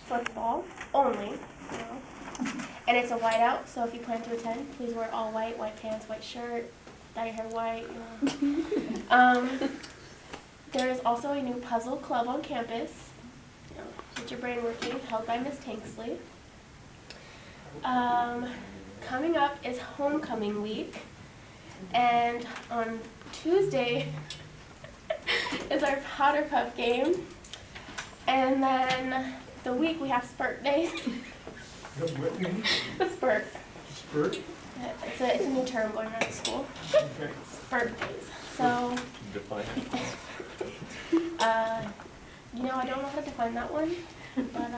football only, you know. And it's a whiteout, so if you plan to attend, please wear all white, white pants, white shirt, dye your hair white, you know. There is also a new puzzle club on campus, you know, get your brain working, held by Miss Tanksley. Coming up is homecoming week, and on Tuesday is our Powder Puff game, and then the week we have spurt days. Spurt. Spurt? It's a new term going around school. Okay. Spurt days. So, define you know, I don't know how to define that one, but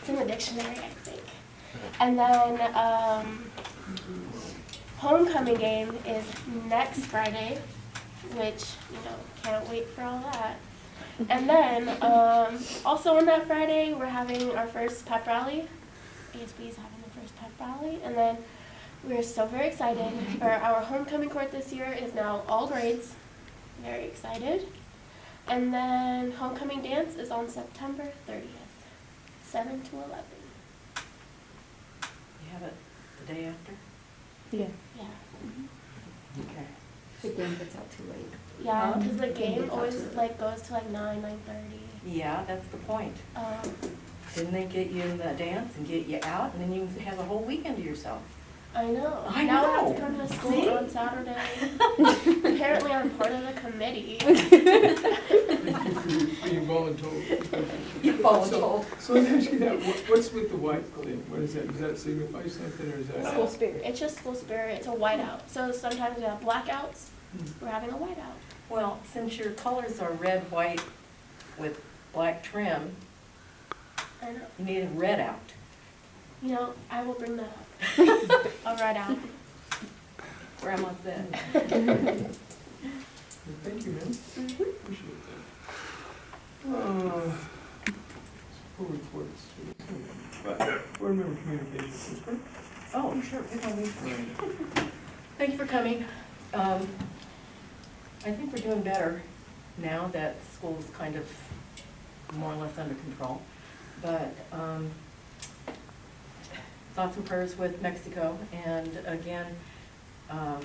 it's in the dictionary, I think. And then homecoming game is next Friday, which, you know, can't wait for all that. And then also on that Friday, we're having our first pep rally. ASB is having the first pep rally, and then we're so very excited. Our homecoming court this year is now all grades. Very excited. And then homecoming dance is on September 30th, 7 to 11. You have it the day after? Yeah. Yeah. Okay. The game gets out too late. Yeah, because the Game game gets out always too late. like goes to like 9:30. Yeah, that's the point. Didn't they get you in the dance and get you out, and then you have a whole weekend to yourself? I know. I Now I have know. to come to school See? on Saturday. Apparently I'm part of the committee. Being voluntold. You voluntold. So let me ask you that, what's with the white thing? What is that? Does that signify something, or is that? School spirit. It's just school spirit. It's a whiteout. So sometimes we have blackouts. We're having a whiteout. Well, since your colors are red, white with black trim, I know. you need a red out. You know, I will bring that up. I'll write out. Grandma said. Thank you, man. Appreciate that. School reports. Board member communications. Is good? Oh, sure. Thank you for coming. I think we're doing better now that school's kind of more or less under control. But thoughts and prayers with Mexico, and again,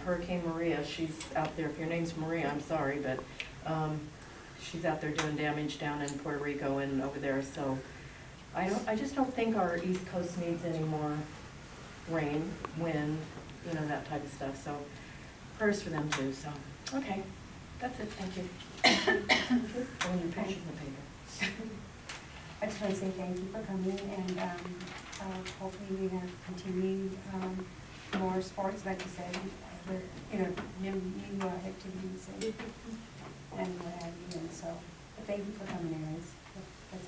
Hurricane Maria, she's out there. If your name's Maria, I'm sorry, but she's out there doing damage down in Puerto Rico and over there. So I just don't think our East Coast needs any more rain, wind, you know, that type of stuff. So prayers for them too. So okay, that's it. Thank you. Oh, your picture's in the paper. I just want to say thank you for coming, and hopefully we have continued more sports, like you said, you know, new activities and what have you. And so, thank you for coming, anyways. That's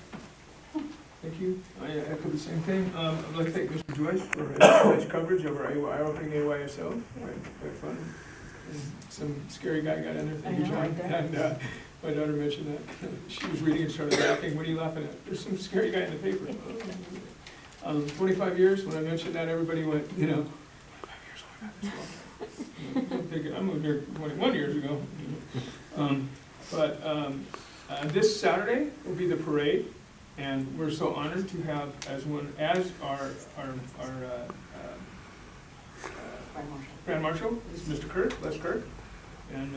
it. Thank you. I echo the same thing. I'd like to thank Mr. Joyce for his coverage of our opening AYSO. Quite fun. And some scary guy got in there. Thank you, I know, John. right there. And my daughter mentioned that. She was reading and started laughing. What are you laughing at? There's some scary guy in the paper. 25 years, when I mentioned that, everybody went, you know, 25 years, oh my God, that's long. I moved here 21 years ago. This Saturday will be the parade, and we're so honored to have as our Grand Marshal is Mr. Kirk, Les Kirk, and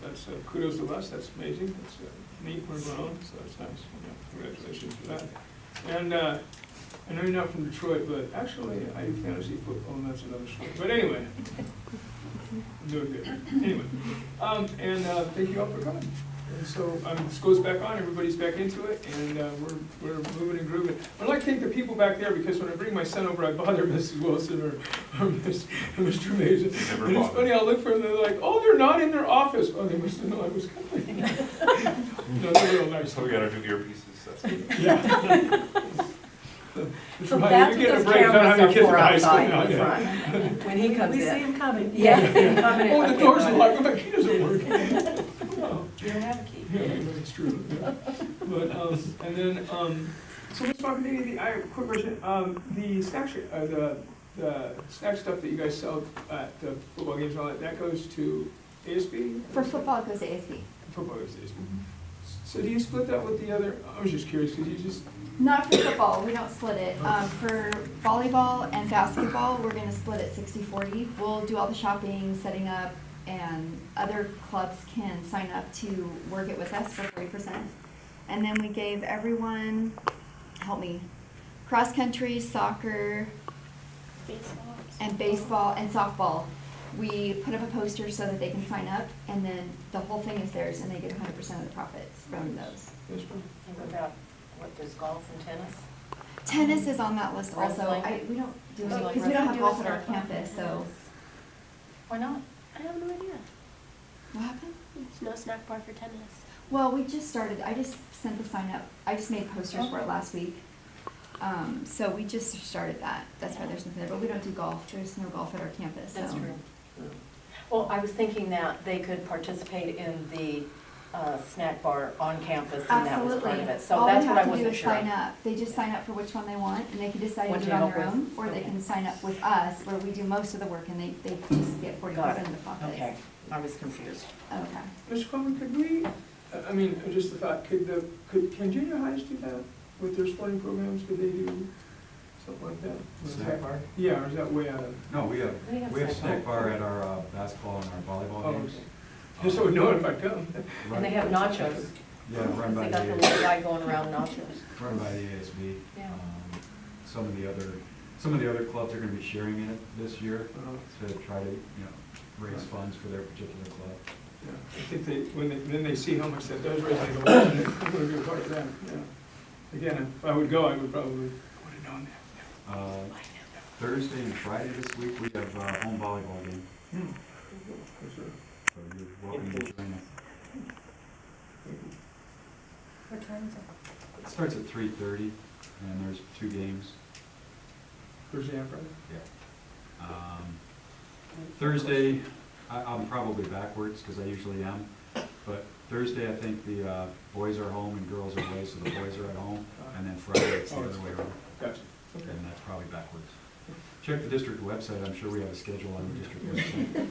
that's kudos to us. That's amazing. That's neat. We're grown, so that's nice. Yeah, congratulations for that. And I know you're not from Detroit, but actually I do fantasy football, and that's another story. But anyway, I'm doing good. Anyway, thank you all for coming. And so this goes back on, everybody's back into it, and we're moving and grooving. I'd like to thank the people back there, because when I bring my son over, I bother Mrs. Wilson or Mr. Mason. And it's funny, I'll look for them, they're like, oh, they're not in their office. Oh, they must have known I was coming. No, they're real nice. So we got our new earpieces, that's good. Yeah. So that's what those cameras are for outside in Yeah. front. When he comes in. We see him coming. Yeah, we see him coming in. Oh, the doors are locked, my key doesn't work. Oh. You don't have a key. Yeah, that's true. Yeah. But, and then, so let's talk maybe I have a quick question. The snack, the snack stuff that you guys sell at the football games and all that, that goes to ASB? For football, it goes to ASB. Football goes to ASB. So do you split that with the other, I was just curious, because you just, Not for football, we don't split it. For volleyball and basketball, we're gonna split it 60-40. We'll do all the shopping, setting up, and other clubs can sign up to work it with us for 40%. And then we gave everyone, help me, cross-country, soccer, and baseball and softball. We put up a poster so that they can sign up, and then the whole thing is theirs, and they get 100% of the profits from those. that's fine. And what about, what, there's golf and tennis? Tennis is on that list also. Wrestling? We don't do it, Wrestling. because we don't have Do golf a at our softball campus, so. Why not? I have no idea. What happened? There's no snack bar for tennis. Well, we just started, I just sent the sign up, I just made posters for it last week. So we just started that, that's why there's nothing there, but we don't do golf, there's no golf at our campus, so. That's true. Well, I was thinking that they could participate in the snack bar on campus, and that was part of it. So that's what I wasn't All they have to do is sure. sign up, they just sign up for which one they want, and they can decide to What do to it on help their with. own, or they Okay. can sign up with us, where we do most of the work, and they just get 40% Got it. of the profits. Okay, I was confused. Okay. Mr. Coleman, could we, I mean, just the thought, can junior highs do that with their sporting programs? Could they do something like that? Snack bar? Yeah, or is that way out of? No, we have We have snack bar at our basketball and our volleyball Oh, games. okay. Just so we know if I come. And they have nachos. Yeah, run by They got the the, little guy going around nachos. run by the ASB. Yeah. Some of the other clubs are gonna be sharing in it this year to try to, raise funds for their particular club. Yeah, I think then they see how much that does raise, they go, "Oh, I'm gonna be a part of that," yeah. Again, if I would go, I would probably, would have known that. Thursday and Friday this week, we have a home volleyball game, For sure. so you're welcome to join us. What time is it? It starts at 3:30, and there's 2 games. Thursday and Friday? Yeah. Thursday, I'm probably backwards, because I usually am, but Thursday, I think the boys are home and girls are away, so the boys are at home, and then Friday, it's the other way around, Gotcha. Okay. and that's probably backwards. Check the district website, I'm sure we have a schedule on the district website.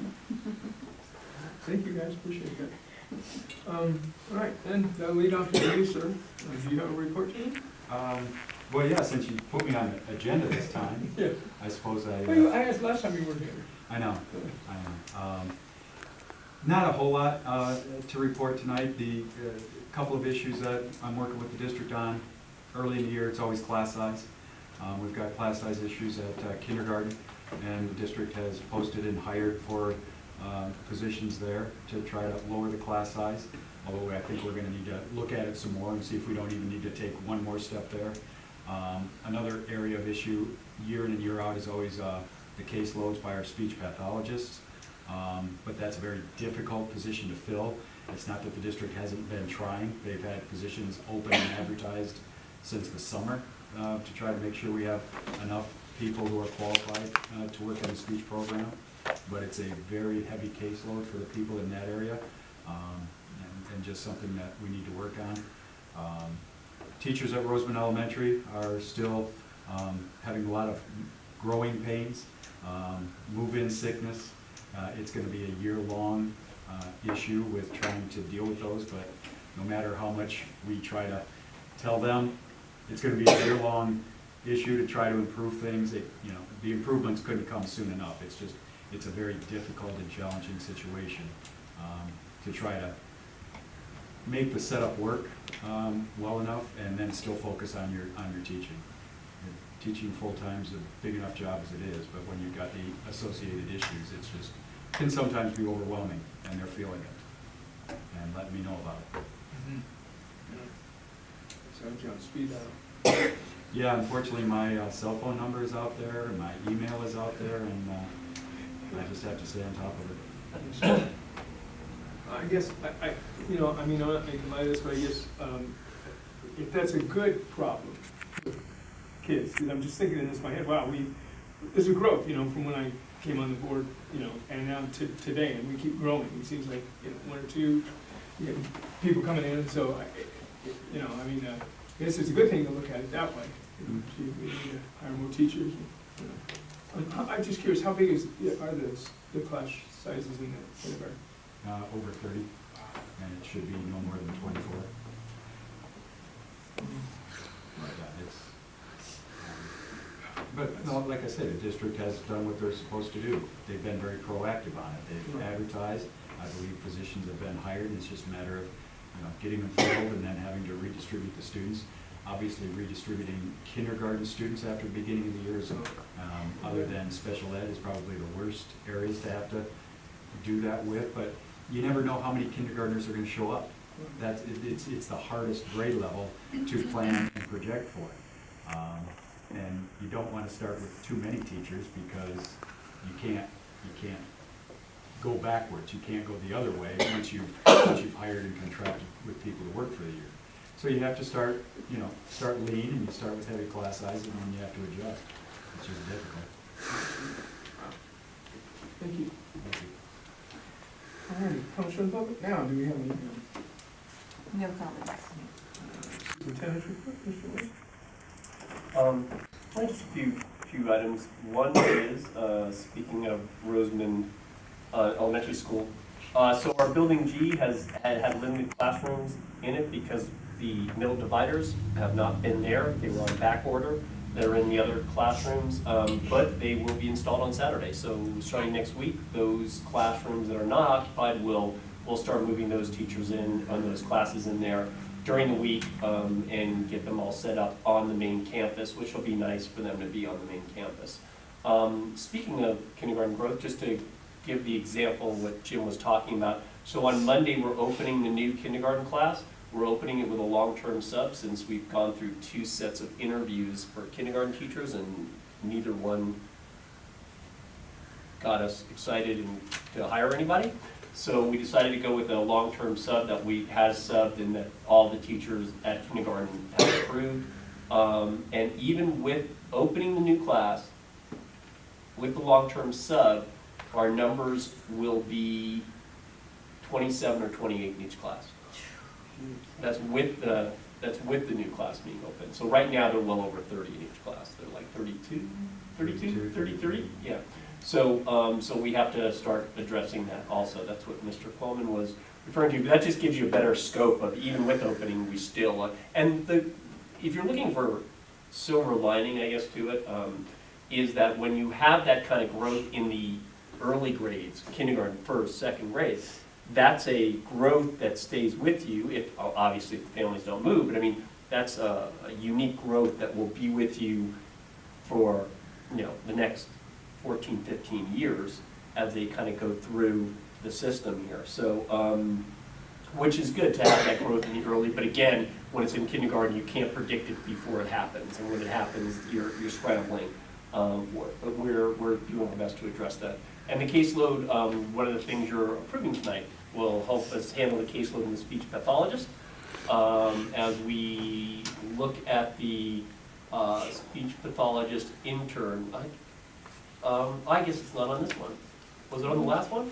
Thank you, guys, appreciate that. All right, then, that'll lead off to you, sir. Do you have a report to me? Well, yeah, since you put me on the agenda this time, Yeah. I suppose I asked last time you were here. I know. Not a whole lot to report tonight. The couple of issues that I'm working with the district on early in the year, it's always class size. We've got class size issues at kindergarten, and the district has posted and hired for positions there to try to lower the class size. Although I think we're going to need to look at it some more and see if we don't even need to take one more step there. Another area of issue year in and year out is always the caseloads by our speech pathologists, but that's a very difficult position to fill. It's not that the district hasn't been trying. They've had positions open and advertised since the summer to try to make sure we have enough people who are qualified to work in the speech program, but it's a very heavy caseload for the people in that area, and just something that we need to work on. Teachers at Rosamond Elementary are still having a lot of growing pains, move-in sickness. It's going to be a year-long issue with trying to deal with those, but no matter how much we try to tell them, it's going to be a year-long issue to try to improve things. The improvements couldn't come soon enough. It's a very difficult and challenging situation to try to make the setup work well enough, and then still focus on your teaching. Teaching full-time is a big enough job as it is, but when you've got the associated issues, it's just can sometimes be overwhelming, and they're feeling it and letting me know about it. Sounds on speed dial. Yeah, unfortunately, my cell phone number is out there, and my email is out there, and I just have to stay on top of it. I guess, I mean, I'm not making light of this, but I guess if that's a good problem with kids, because I'm just thinking in this in my head, wow, there's a growth, from when I came on the board, and now to today, and we keep growing. It seems like, 1 or 2 people coming in, so, I guess it's a good thing to look at it that way. See if we need to hire more teachers. I'm just curious, how big are the class sizes in the kindergarten? Over 30, and it should be no more than 24. But no, like I said, the district has done what they're supposed to do. They've been very proactive on it. They've advertised. I believe positions have been hired, and it's just a matter of, getting them filled and then having to redistribute the students. Obviously, redistributing kindergarten students after the beginning of the year is, other than special ed, is probably the worst areas to have to do that with. But you never know how many kindergartners are going to show up. It's the hardest grade level to plan and project for. And you don't want to start with too many teachers because you can't go backwards. You can't go the other way once you've hired and contracted with people to work for the year. So you have to start lean, and you start with heavy class sizes, and then you have to adjust, which is difficult. Thank you. Thank you. All right, comments from the public? Now, do we have any? No comments. Superintendent's report, Mr. Wade? Just a few items. One is, speaking of Rosamond Elementary School, so our building G has had limited classrooms in it because the middle dividers have not been there. They were on back order. They're in the other classrooms, but they will be installed on Saturday. So starting next week, those classrooms that are not occupied we'll start moving those teachers in, on those classes in there during the week, and get them all set up on the main campus, which will be nice for them to be on the main campus. Speaking of kindergarten growth, just to give the example of what Jim was talking about, so on Monday we're opening the new kindergarten class. We're opening it with a long-term sub, since we've gone through 2 sets of interviews for kindergarten teachers and neither one got us excited to hire anybody. So we decided to go with a long-term sub that has subbed and that all the teachers at kindergarten have approved. And even with opening the new class, with the long-term sub, our numbers will be 27 or 28 in each class. That's with the new class being open. So right now they're well over 30 in each class. They're like 32, 30, yeah. So we have to start addressing that also. That's what Mr. Coleman was referring to. But that just gives you a better scope of, even with opening, we still, if you're looking for silver lining, I guess, to it, is that when you have that kind of growth in the early grades, kindergarten, first, second grade, that's a growth that stays with you, if obviously the families don't move, but I mean, that's a unique growth that will be with you for, the next 14, 15 years as they kind of go through the system here. So, which is good to have that growth in the early, but again, when it's in kindergarten, you can't predict it before it happens, and when it happens, you're scrambling for it. But we're doing our best to address that. And the caseload, one of the things you're approving tonight will help us handle the caseload in the speech pathologist. As we look at the speech pathologist intern, I guess it's not on this one. Was it on the last one?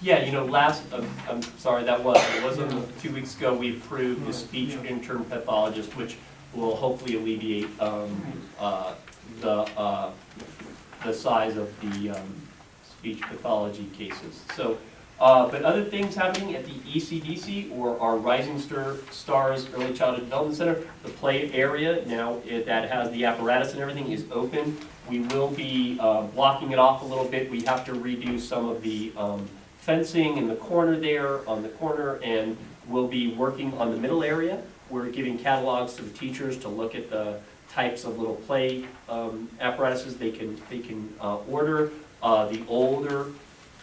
Yeah, last, I'm sorry, it wasn't 2 weeks ago, we approved the speech intern pathologist, which will hopefully alleviate the size of the speech pathology cases. So, but other things happening at the ECDC, or our Rising Stars Early Childhood Development Center, the play area now that has the apparatus and everything is open. We will be blocking it off a little bit. We have to redo some of the fencing in the corner there, on the corner, and we'll be working on the middle area. We're giving catalogs to the teachers to look at the types of little play apparatuses they can order. The older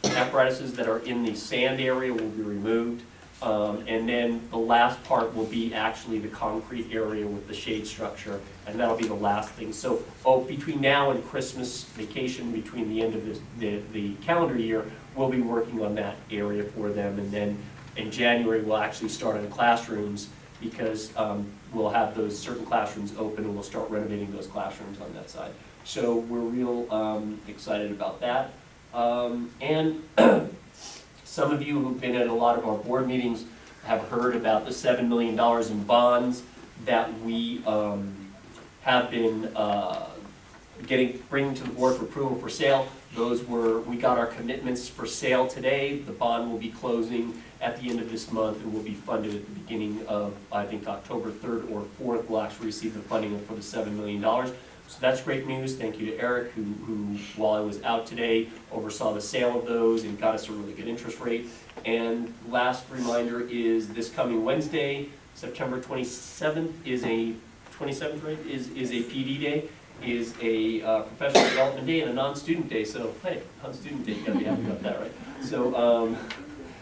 apparatuses that are in the sand area will be removed. And then the last part will be actually the concrete area with the shade structure, and that'll be the last thing. So between now and Christmas vacation, between the end of the calendar year, we'll be working on that area for them. And then in January, we'll actually start in the classrooms, because we'll have those certain classrooms open, and we'll start renovating those classrooms on that side. So we're real excited about that. And some of you who've been at a lot of our board meetings have heard about the $7 million in bonds that we have been bringing to the board for approval for sale. We got our commitments for sale today. The bond will be closing at the end of this month and will be funded at the beginning of, I think, October 3rd or 4th. We'll actually receive the funding for the $7 million. So that's great news. Thank you to Eric, who while I was out today, oversaw the sale of those and got us a really good interest rate. And last reminder is this coming Wednesday, September 27th, is a 27th, right? Is a PD day, is a professional development day and a non-student day. So hey, non-student day, you gotta be happy about that, right? So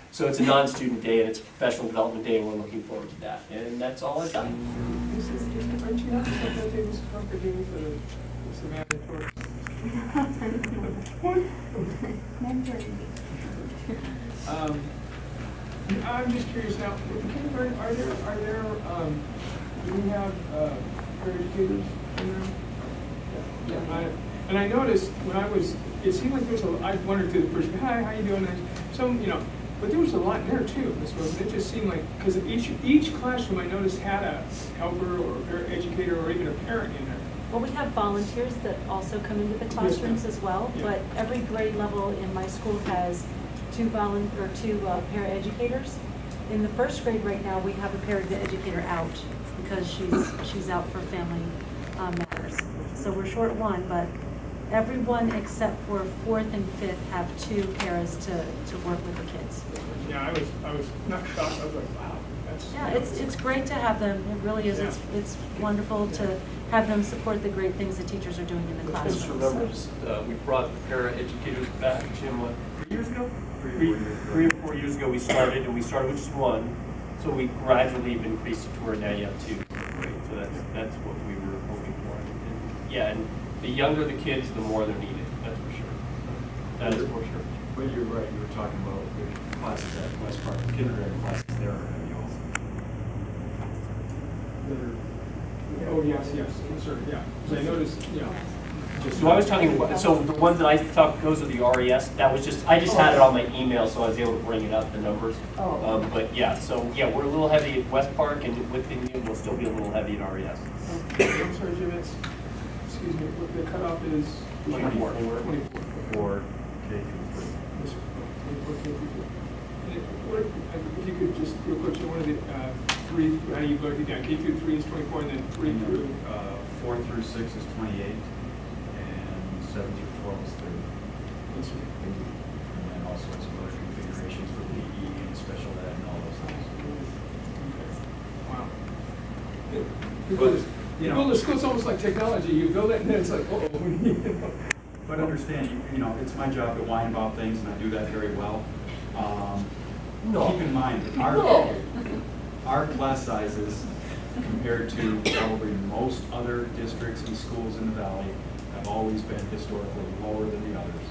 so it's a non-student day and it's a professional development day, and we're looking forward to that. And that's all I've got. Aren't you happy about that day, Mr. Kirk, for doing for the mandatory? I'm just curious now, with kindergarten, are there, do we have paraeducators in there? Yeah. And I noticed when it seemed like there was I wondered to the person, hi, how you doing? Some, but there was a lot in there too, Ms. Rosamond. It just seemed like, because each classroom I noticed had a helper or a paraeducator or even a parent in there. Well, we have volunteers that also come into the classrooms as well, Yeah. but every grade level in my school has two paraeducators. In the first grade right now, we have a paraeducator out because she's out for family matters. So we're short one, but everyone except for 4th and 5th have 2 paras to work with the kids. Yeah, I was not shocked. I was like, wow, that's. Yeah, it's great to have them. It really is. Yeah. It's wonderful to have them support the great things the teachers are doing in the Just classroom. remember, we brought para-educators back, Jim, what, 3 years ago? 3 or 4 years ago we started with just 1. So we gradually have increased it to where now you have 2. So that's what we were hoping for. And, yeah, and the younger the kids, the more they're needed, that's for sure. That is for sure. But you're right, you were talking about the classes at West Park, kindergarten classes there are going to be also. Oh, yes, sir, yeah. So I noticed, yeah. So I was talking, so the ones that I talked, those are the RES. That was just, I just had it on my email, so I was able to bring it up, the numbers. But yeah, so yeah, we're a little heavy at West Park, and within you, we'll still be a little heavy at RES. I'm sorry, Jim, excuse me, what the cutoff is? 24. 24. For K through 3. Yes, sir. 24 K through 3. And if you could just, real quick, one of the 3, how do you break it down? K through 3 is 24, and then 3 through? 4 through 6 is 28, and 7 through 12 is 30. Yes, sir. Thank you. And then all sorts of other configurations for PE and special ed and all those things. Okay. Wow. You You know, build a school, it's almost like technology. You build it, and then it's like, oh, but understand, it's my job to whine about things, and I do that very well. No. Keep in mind that our class sizes, compared to probably most other districts and schools in the valley, have always been historically lower than the others.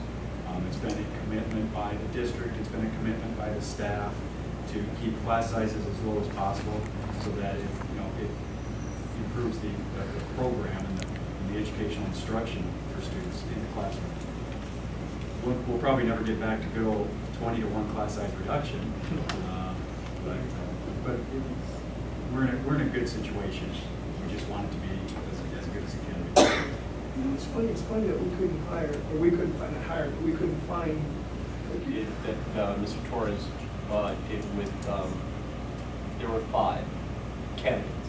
It's been a commitment by the district, it's been a commitment by the staff to keep class sizes as low as possible, so that it improves the program and the educational instruction for students in the classroom. We'll probably never get back to good old 20 to 1 class size reduction, but we're in a good situation. We just want it to be as good as it can be. It's funny that we couldn't hire, or we couldn't find a hire, but we couldn't find. That Mr. Torres did with, there were 5 candidates,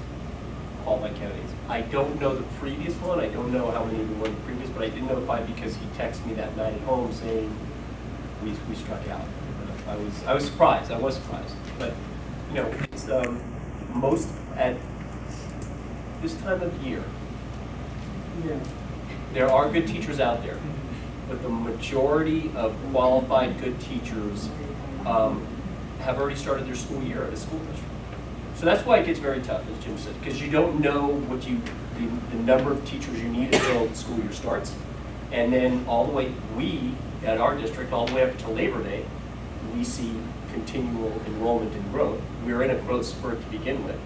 qualified candidates. I don't know the previous one, I don't know how many were the previous, but I did know 5 because he texted me that night at home saying we struck out. I was surprised, but it's most at this time of year. Yeah. There are good teachers out there, but the majority of qualified good teachers have already started their school year at a school district. So that's why it gets very tough, as Jim said, because you don't know the number of teachers you need until the school year starts. And then all the way, we, at our district, all the way up until Labor Day, we see continual enrollment and growth. We're in a growth spurt to begin with.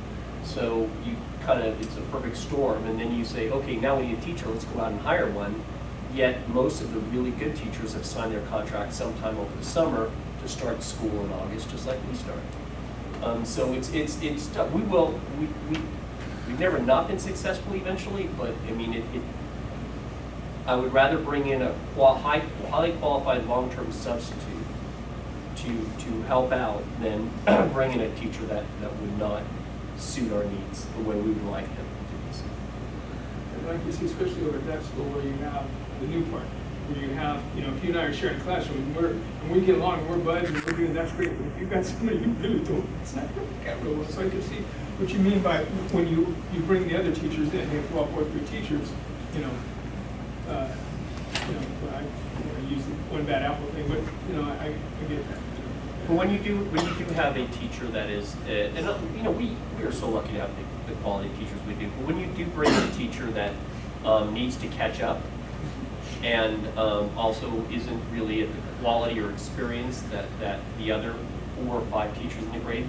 So you it's a perfect storm, and then you say, okay, now we need a teacher, let's go out and hire one. Yet most of the really good teachers have signed their contracts sometime over the summer to start school in August, just like we started. So it's tough. We've never not been successful eventually, but I mean, I would rather bring in a highly qualified long-term substitute to help out than bringing a teacher that would not suit our needs the way we would like them to do this. And like you see, especially over at that school where you have the new part, where you have, you know, if you and I are sharing a classroom and we get along and we're buds and we're doing, that's great. But if you've got somebody you really don't, it's not going to get real well. So I can see what you mean by when you bring the other teachers in, you have 12, 4, 3 teachers, I use the one bad apple thing, but I get that. But when you do have a teacher that is, and we are so lucky to have the quality of teachers we do. But when you do bring a teacher that needs to catch up, and also isn't really at the quality or experience that the other 4 or 5 teachers in the grade,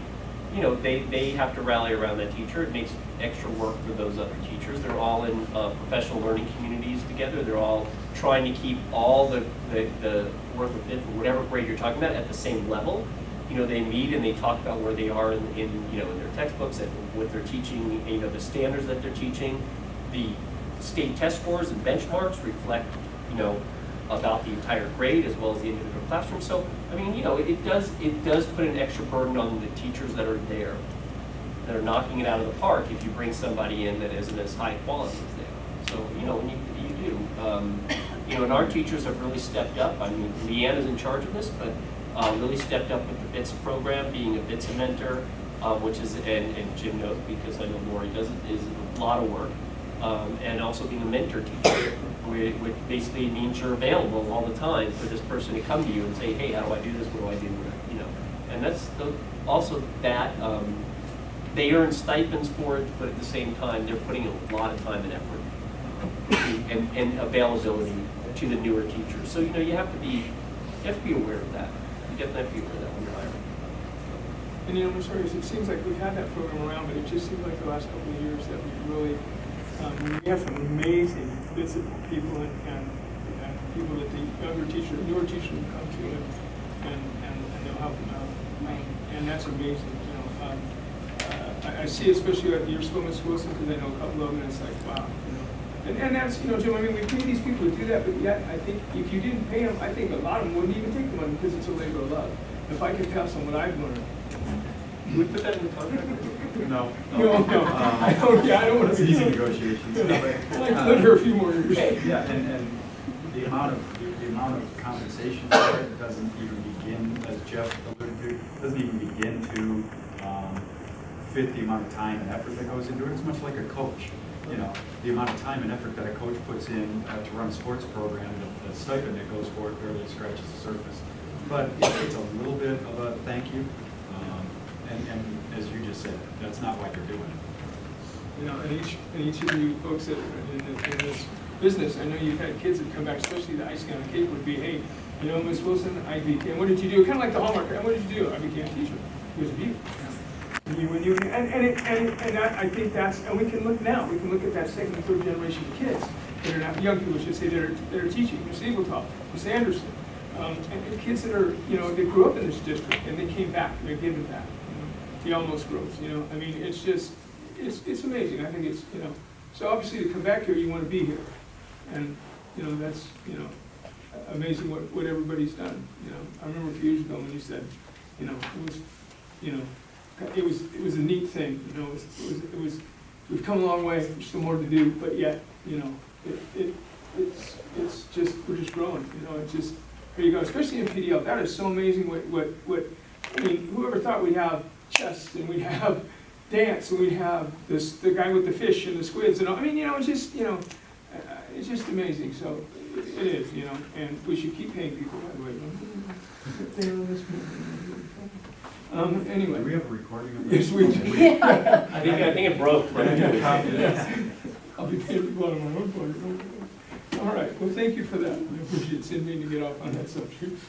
they have to rally around that teacher. It makes extra work for those other teachers. They're all in professional learning communities together. They're all trying to keep all the 4th or 5th or whatever grade you're talking about at the same level. They meet and they talk about where they are in their textbooks and what they're teaching, the standards that they're teaching. The state test scores and benchmarks reflect, about the entire grade as well as the individual classroom. So, it does put an extra burden on the teachers that are there, that are knocking it out of the park if you bring somebody in that isn't as high quality as they are. So, when you do. And our teachers have really stepped up. Leanne is in charge of this, but really stepped up with the BITS program, being a BITS mentor, which is, and Jim knows because I know Lori does it, is a lot of work. And also being a mentor teacher, which basically means you're available all the time for this person to come to you and say, hey, how do I do this? What do I do? And that's also that they earn stipends for it, but at the same time, they're putting a lot of time and effort and availability to the newer teachers. So you have to be aware of that. You definitely have to be aware of that when you're hiring. And I'm sorry, it seems like we've had that program around, but it just seems like the last couple of years that we've really we have some amazing bits of people and people that the newer teachers will come to and they'll help them out. And that's amazing. I see, especially at your school, Miss Wilson, because I know a couple of them, and it's like, wow. And that's, Jim, we pay these people to do that, but yet I think if you didn't pay them, I think a lot of them wouldn't even take the money because it's a labor of love. If I could pass on what I've learned. We put that in the contract? No. I don't want It's to be easy negotiations. I'd like to live here a few more years. Yeah, and the amount of compensation for it doesn't even begin, as Jeff alluded to, doesn't even begin to fit the amount of time and effort that goes into it. It's much like a coach. The amount of time and effort that a coach puts in to run a sports program, the stipend that goes for it barely scratches the surface. But it's a little bit of a thank you. And as you just said, that's not why you're doing it. And each of you folks that are in this business, I know you've had kids that come back, especially the icing on the cake would be, hey, Miss Wilson, and what did you do? Kind of like the Hallmark, and what did you do? I became a teacher. It was beautiful. And I think that's, and we can look now, we can look at that second and third generation of kids that are not, young people should say, that are teaching. Miss Eagletop, Miss Anderson, and kids that are, they grew up in this district and they came back, they're giving back. The almost growth, it's just, it's amazing. I think it's, so obviously to come back here, you want to be here. And, that's, amazing what everybody's done. I remember a few years ago when you said, it was a neat thing, it was, we've come a long way, there's still more to do, but yet, it's just, we're just growing, it's just, here you go, especially in PDL. That is so amazing whoever thought we'd have chess and we'd have dance and we'd have the guy with the fish and the squids and all. It's just, it's just amazing. So it is, and we should keep paying people, by the way. Anyway. Do we have a recording of this? Yes, we do. I think it broke. Yeah. I'll be paying people out of my own pocket. All right, well, thank you for that. I appreciate Cindy to get off on that subject.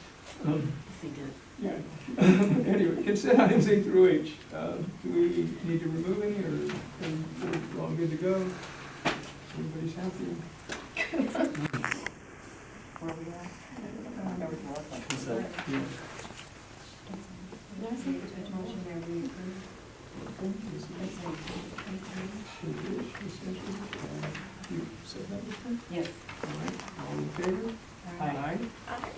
Yeah. Anyway, consent items A through H. Do we need to remove any, or we're all good to go? Everybody's happy? Where are we at? Consent. Yeah. You said that before? Yes. All right, all in favor? Aye. Aye.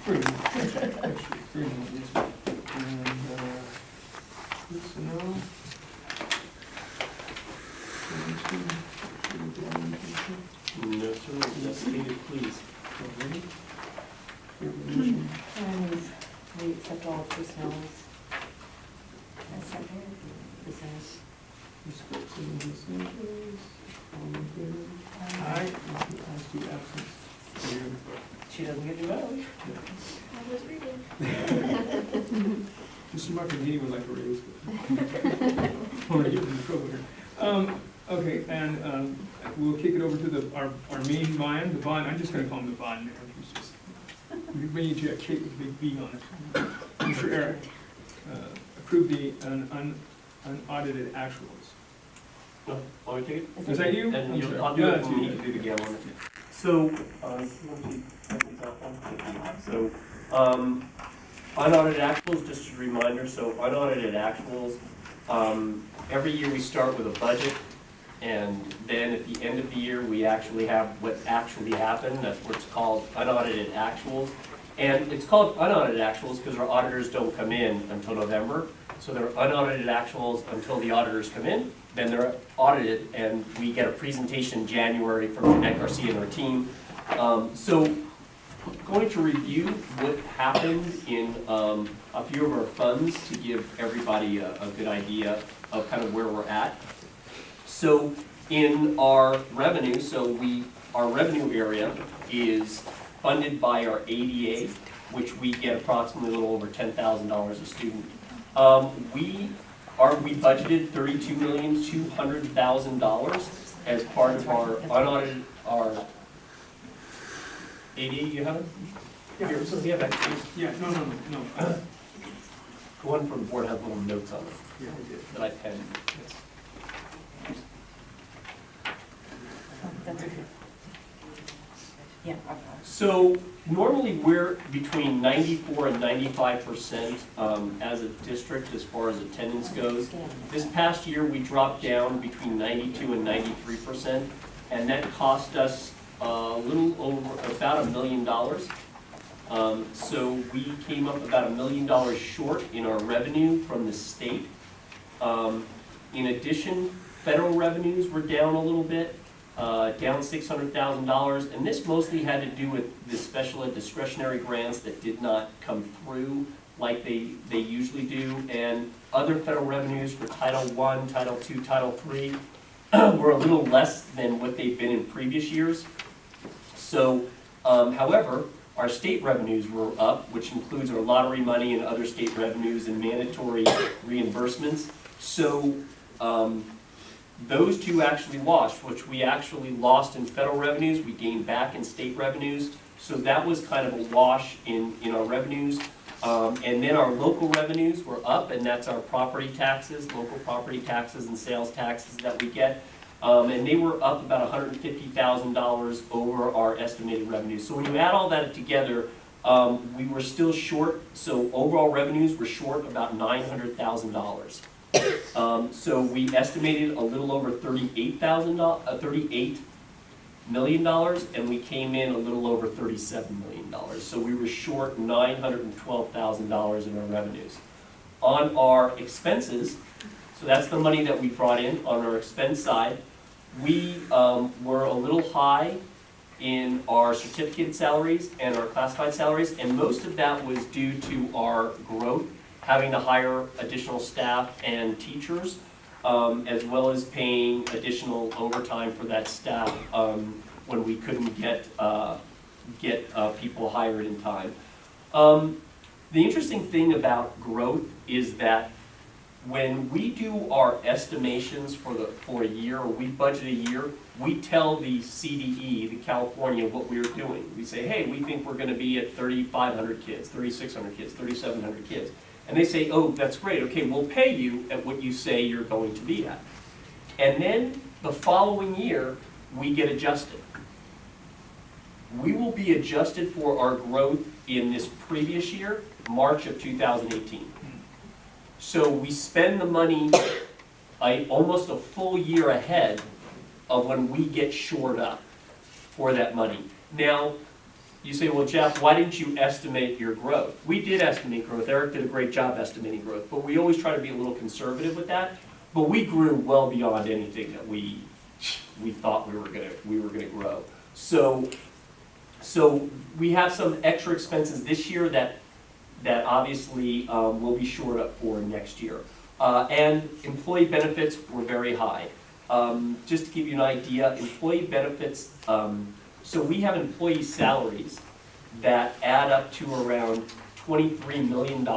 Three more, actually, three more, yes. And, personnel. No, sir, just stated, please. And we accept all personnel That's okay. as Aye. As to absence. she doesn't get to vote. I was reading. Mr. Martin would like to raise. We're getting in trouble here. Okay, and we'll kick it over to our main bond, the bond, I'm just gonna call him the bond mayor. He's just, we need to have Kate with a big B on it. Mr. Eric, approve the unaudited actuals. No, want me to take it? Is that you? And I'm sorry. I'll do Yeah, it it's when you. you do the gavel on it. So, unaudited actuals, just a reminder, so unaudited actuals, every year we start with a budget, and then at the end of the year, we actually have what actually happened. That's what it's called, unaudited actuals. And it's called unaudited actuals because our auditors don't come in until November. So they're unaudited actuals until the auditors come in, then they're audited, and we get a presentation in January from Jeanette Garcia and our team. So going to review what happened in a few of our funds to give everybody a good idea of kind of where we're at. So in our revenue, our revenue area is funded by our ADA, which we get approximately a little over $10,000 a student. We budgeted $32,200,000 as part of our unaudited, our ADA, you have it? Yeah. Here, so we have extras. Yeah, no. The one from the board has little notes on it Yeah, I did. that I penned. That's okay. Yeah. So normally we're between 94 and 95% as a district as far as attendance goes. This past year we dropped down between 92 and 93%, and that cost us a little over about $1 million. So we came up about $1 million short in our revenue from the state. In addition, federal revenues were down a little bit. Down $600,000, and this mostly had to do with the special ed discretionary grants that did not come through like they usually do, and other federal revenues for Title I, Title II, Title III were a little less than what they've been in previous years. So, however, our state revenues were up, which includes our lottery money and other state revenues and mandatory reimbursements. So, those two actually washed, which we actually lost in federal revenues, we gained back in state revenues. So that was kind of a wash in our revenues. And then our local revenues were up, and that's our property taxes, local property taxes and sales taxes that we get. And they were up about $150,000 over our estimated revenues. So when you add all that together, we were still short. So overall revenues were short about $900,000. So we estimated a little over $38 million, and we came in a little over $37 million. So we were short $912,000 in our revenues. On our expenses, so that's the money that we brought in on our expense side, we were a little high in our certificate salaries and our classified salaries, and most of that was due to our growth, having to hire additional staff and teachers, as well as paying additional overtime for that staff when we couldn't get people hired in time. The interesting thing about growth is that when we do our estimations for a year, or we budget a year, we tell the CDE, the California, what we're doing. We say, hey, we think we're going to be at 3,500 kids, 3,600 kids, 3,700 kids. And they say, oh, that's great, okay, we'll pay you at what you say you're going to be at. And then the following year, we get adjusted. We will be adjusted for our growth in this previous year, March of 2018. So we spend the money almost a full year ahead of when we get shored up. for that money. Now, you say, well, Jeff, why didn't you estimate your growth? We did estimate growth. Eric did a great job estimating growth, but we always try to be a little conservative with that. But we grew well beyond anything that we thought we were gonna grow. So we have some extra expenses this year that obviously we'll be shored up for next year. And employee benefits were very high. Just to give you an idea, employee benefits, so we have employee salaries that add up to around $23 million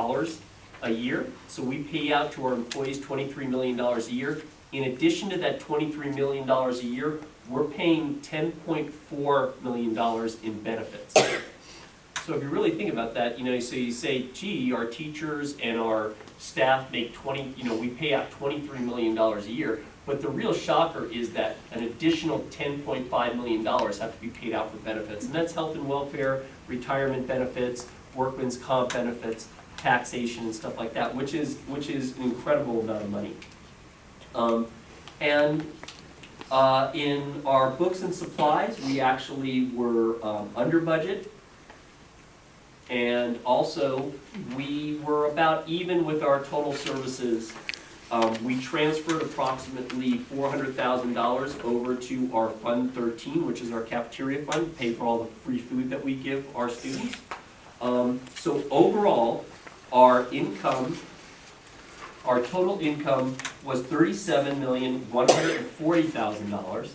a year. So we pay out to our employees $23 million a year. In addition to that $23 million a year, we're paying $10.4 million in benefits. So if you really think about that, you say, gee, our teachers and our staff make we pay out $23 million a year. But the real shocker is that an additional $10.5 million have to be paid out for benefits. And that's health and welfare, retirement benefits, workman's comp benefits, taxation and stuff like that, which is an incredible amount of money. In our books and supplies, we actually were under budget. And also, we were about even with our total services. We transferred approximately $400,000 over to our Fund 13, which is our cafeteria fund, to pay for all the free food that we give our students. So overall, our total income was $37,140,000.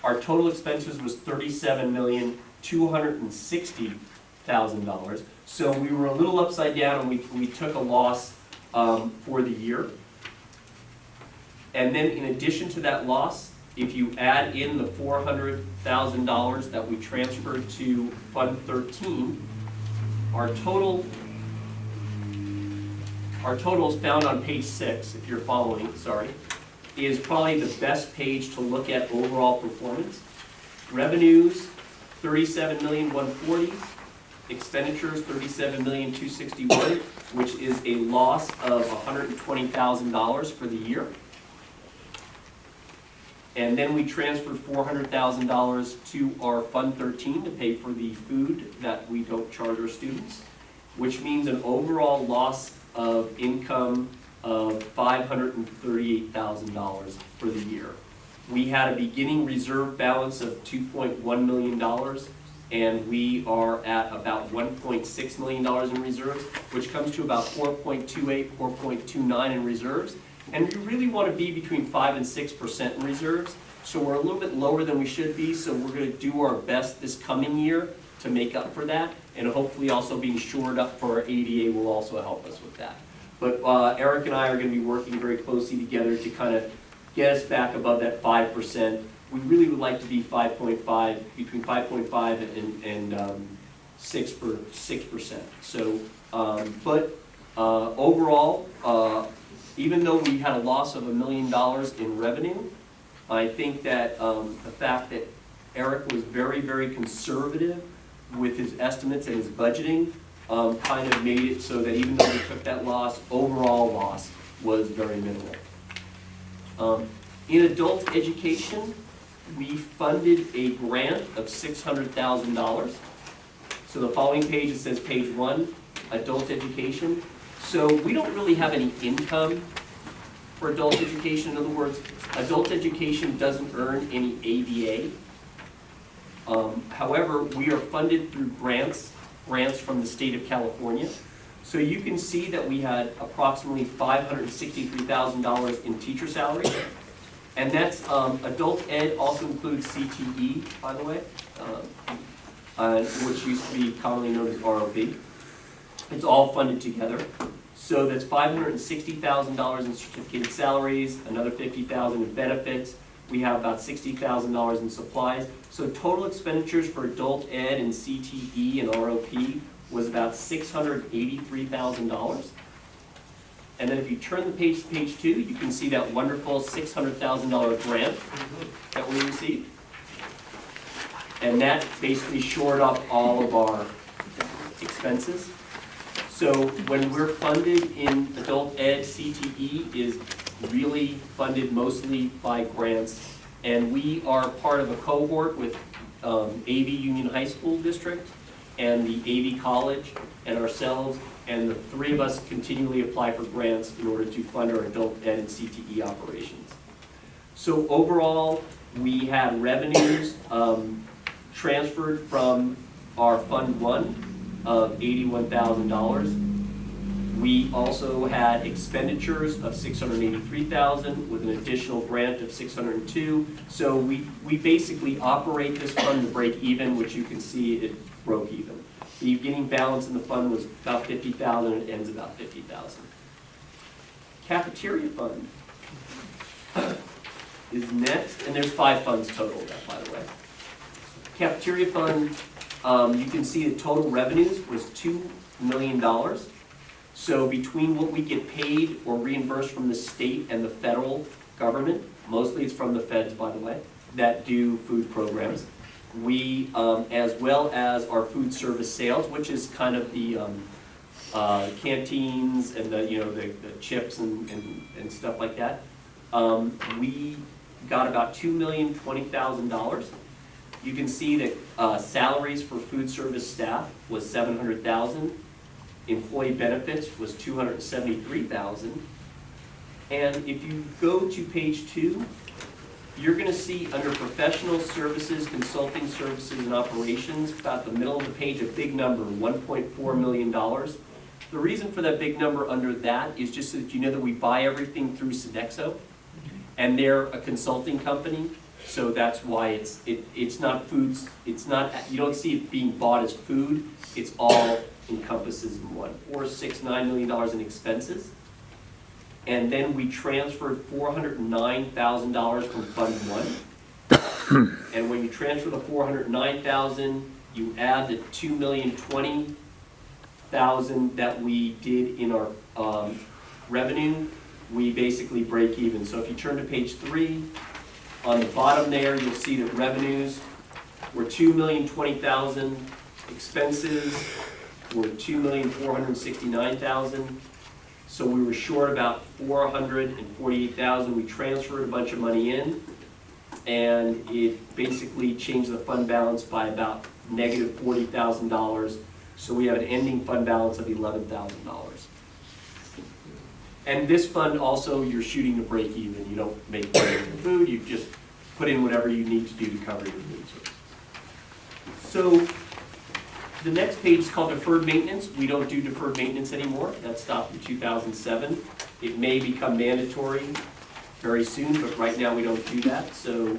Our total expenses was $37,260,000. So we were a little upside down, and we took a loss for the year. And then in addition to that loss, if you add in the $400,000 that we transferred to Fund 13, our total is found on page 6, if you're following, sorry, is probably the best page to look at overall performance. Revenues, $37,140,000. Expenditures, $37,261,000, which is a loss of $120,000 for the year. And then we transferred $400,000 to our Fund 13 to pay for the food that we don't charge our students, which means an overall loss of income of $538,000 for the year. We had a beginning reserve balance of $2.1 million, and we are at about $1.6 million in reserves, which comes to about 4.28, 4.29 in reserves. And we really want to be between 5 and 6% in reserves. So we're a little bit lower than we should be, so we're going to do our best this coming year to make up for that. And hopefully also being shored up for our ADA will also help us with that. But Eric and I are going to be working very closely together to kind of get us back above that 5%. We really would like to be 5.5, between 5.5 and 6%. So, overall, even though we had a loss of $1 million in revenue, I think that the fact that Eric was very, very conservative with his estimates and his budgeting kind of made it so that even though we took that loss, overall loss was very minimal. In adult education, we funded a grant of $600,000. So the following page, it says page 1, adult education. So we don't really have any income for adult education. In other words, adult education doesn't earn any ADA. However, we are funded through grants from the state of California. So you can see that we had approximately $563,000 in teacher salaries. And that's, adult ed also includes CTE, by the way, which used to be commonly known as ROP. It's all funded together. So that's $560,000 in certificated salaries, another $50,000 in benefits. We have about $60,000 in supplies. So total expenditures for adult ed and CTE and ROP was about $683,000. And then if you turn the page to page 2, you can see that wonderful $600,000 grant that we received. And that basically shored up all of our expenses. So when we're funded in adult ed, CTE is really funded mostly by grants. And we are part of a cohort with AV Union High School District and the AV College and ourselves, and the three of us continually apply for grants in order to fund our adult ed and CTE operations. So overall, we had revenues transferred from our Fund 1 of $81,000. We also had expenditures of $683,000 with an additional grant of $602,000. So we basically operate this fund to break even, which you can see it broke even. The beginning balance in the fund was about $50,000 and it ends about $50,000. Cafeteria fund is next, and there's 5 funds total, by the way. Cafeteria fund, you can see the total revenues was $2 million. So between what we get paid or reimbursed from the state and the federal government, mostly it's from the feds, by the way, that do food programs, we, as well as our food service sales, which is kind of the canteens and the, the chips and stuff like that, we got about $2,020,000. You can see that salaries for food service staff was $700,000. Employee benefits was $273,000. And if you go to page 2, you're going to see under professional services, consulting services, and operations, about the middle of the page, a big number, $1.4 million. The reason for that big number under that is just so that you know that we buy everything through Sodexo, and they're a consulting company, so that's why it's not foods. It's not, you don't see it being bought as food. It's all encompasses in one. $9 million in expenses. And then we transferred $409,000 from Fund 1. And when you transfer the $409,000, you add the $2,020,000 that we did in our revenue, we basically break even. So if you turn to page 3, on the bottom there, you'll see that revenues were $2,020,000, expenses were $2,469,000. So we were short about $448,000. We transferred a bunch of money in, and it basically changed the fund balance by about negative $40,000. So we have an ending fund balance of $11,000. And this fund also, you're shooting to break even. You don't make money in food. You just put in whatever you need to do to cover your food service. So the next page is called deferred maintenance. We don't do deferred maintenance anymore. That stopped in 2007. It may become mandatory very soon, but right now we don't do that. So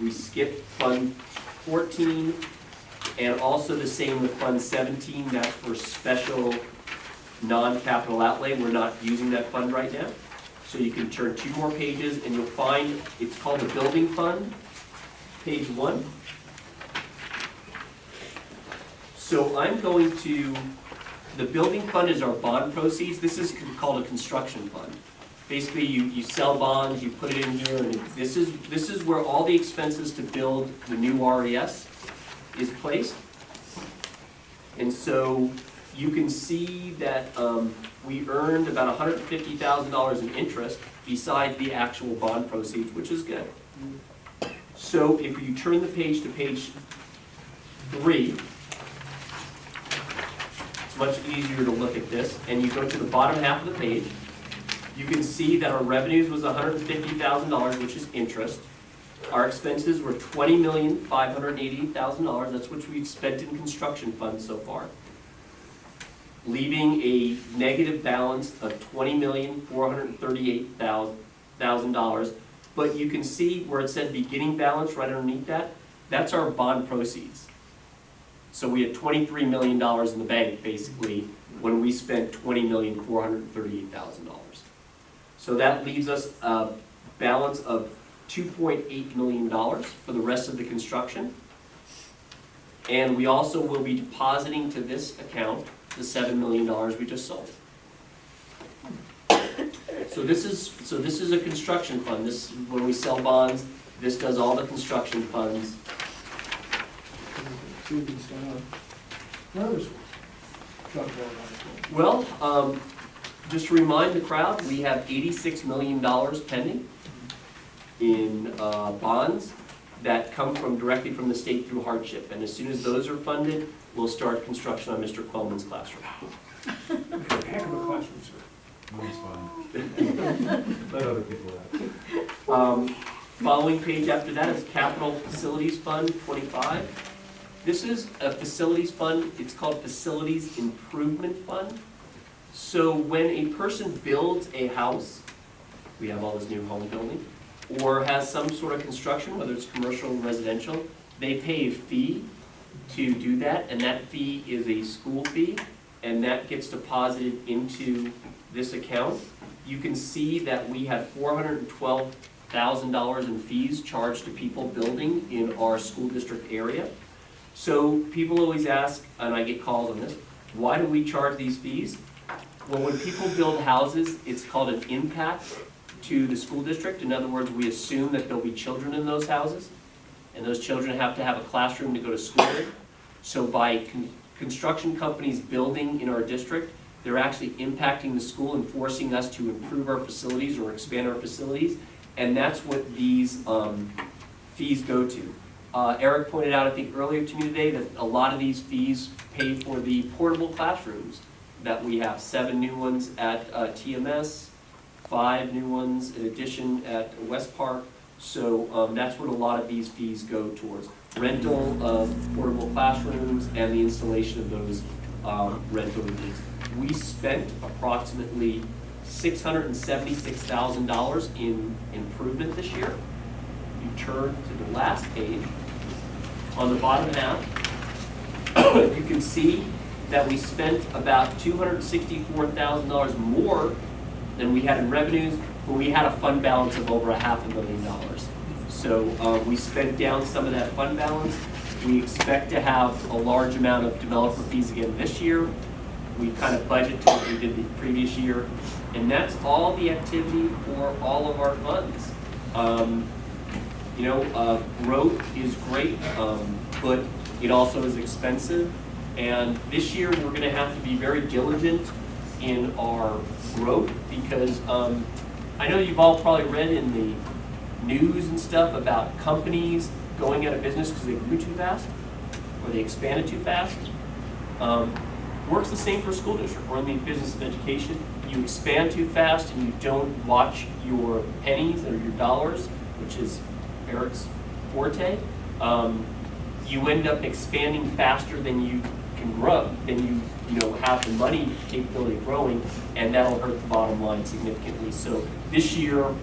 we skip Fund 14, and also the same with Fund 17. That's for special non-capital outlay. We're not using that fund right now. So you can turn 2 more pages and you'll find it's called the building fund, page 1. So I'm going to, the building fund is our bond proceeds. This is called a construction fund. Basically, you sell bonds, you put it in here, and this is where all the expenses to build the new RHS is placed. And so you can see that we earned about $150,000 in interest besides the actual bond proceeds, which is good. So if you turn the page to page 3, it's much easier to look at this, and you go to the bottom half of the page, you can see that our revenues was $150,000, which is interest. Our expenses were $20,588,000. That's what we've spent in construction funds so far, leaving a negative balance of $20,438,000. But you can see where it said beginning balance right underneath that. That's our bond proceeds. So we had $23 million in the bank, basically, when we spent $20,438,000. So that leaves us a balance of $2.8 million for the rest of the construction. And we also will be depositing to this account the $7 million we just sold. So this is a construction fund. This, when we sell bonds, this does all the construction funds. Well, just to remind the crowd, we have $86 million pending in bonds. that come directly from the state through hardship. And as soon as those are funded, we'll start construction on Mr. Quellman's classroom. Heck of a classroom, sir. Mine's fine. Let other people have. Following page after that is Capital Facilities Fund 25. This is a facilities fund. It's called Facilities Improvement Fund. So when a person builds a house, we have all this new home building, or has some sort of construction, whether it's commercial or residential, they pay a fee to do that, and that fee is a school fee, and that gets deposited into this account. You can see that we have $412,000 in fees charged to people building in our school district area. So people always ask, and I get calls on this, why do we charge these fees? Well, when people build houses, it's called an impact to the school district. In other words, we assume that there'll be children in those houses, and those children have to have a classroom to go to school in. So by construction companies building in our district, they're actually impacting the school and forcing us to improve our facilities or expand our facilities, and that's what these fees go to. Eric pointed out, I think earlier to me today, that a lot of these fees pay for the portable classrooms that we have. 7 new ones at TMS, 5 new ones in addition at West Park. So that's what a lot of these fees go towards. Rental of portable classrooms and the installation of those rental units. We spent approximately $676,000 in improvement this year. You turn to the last page. On the bottom half, you can see that we spent about $264,000 more than we had in revenues, but we had a fund balance of over $500,000. So we spent down some of that fund balance. We expect to have a large amount of developer fees again this year. We kind of budget to what we did the previous year. And that's all the activity for all of our funds. Growth is great, but it also is expensive. And this year, we're going to have to be very diligent in our growth because I know you've all probably read in the news and stuff about companies going out of business because they grew too fast or they expanded too fast. Works the same for a school district. We're in the business of education. You expand too fast and you don't watch your pennies or your dollars, which is Eric's forte. You end up expanding faster than you can grow, than you have the money capability of growing, and that'll hurt the bottom line significantly. So this year,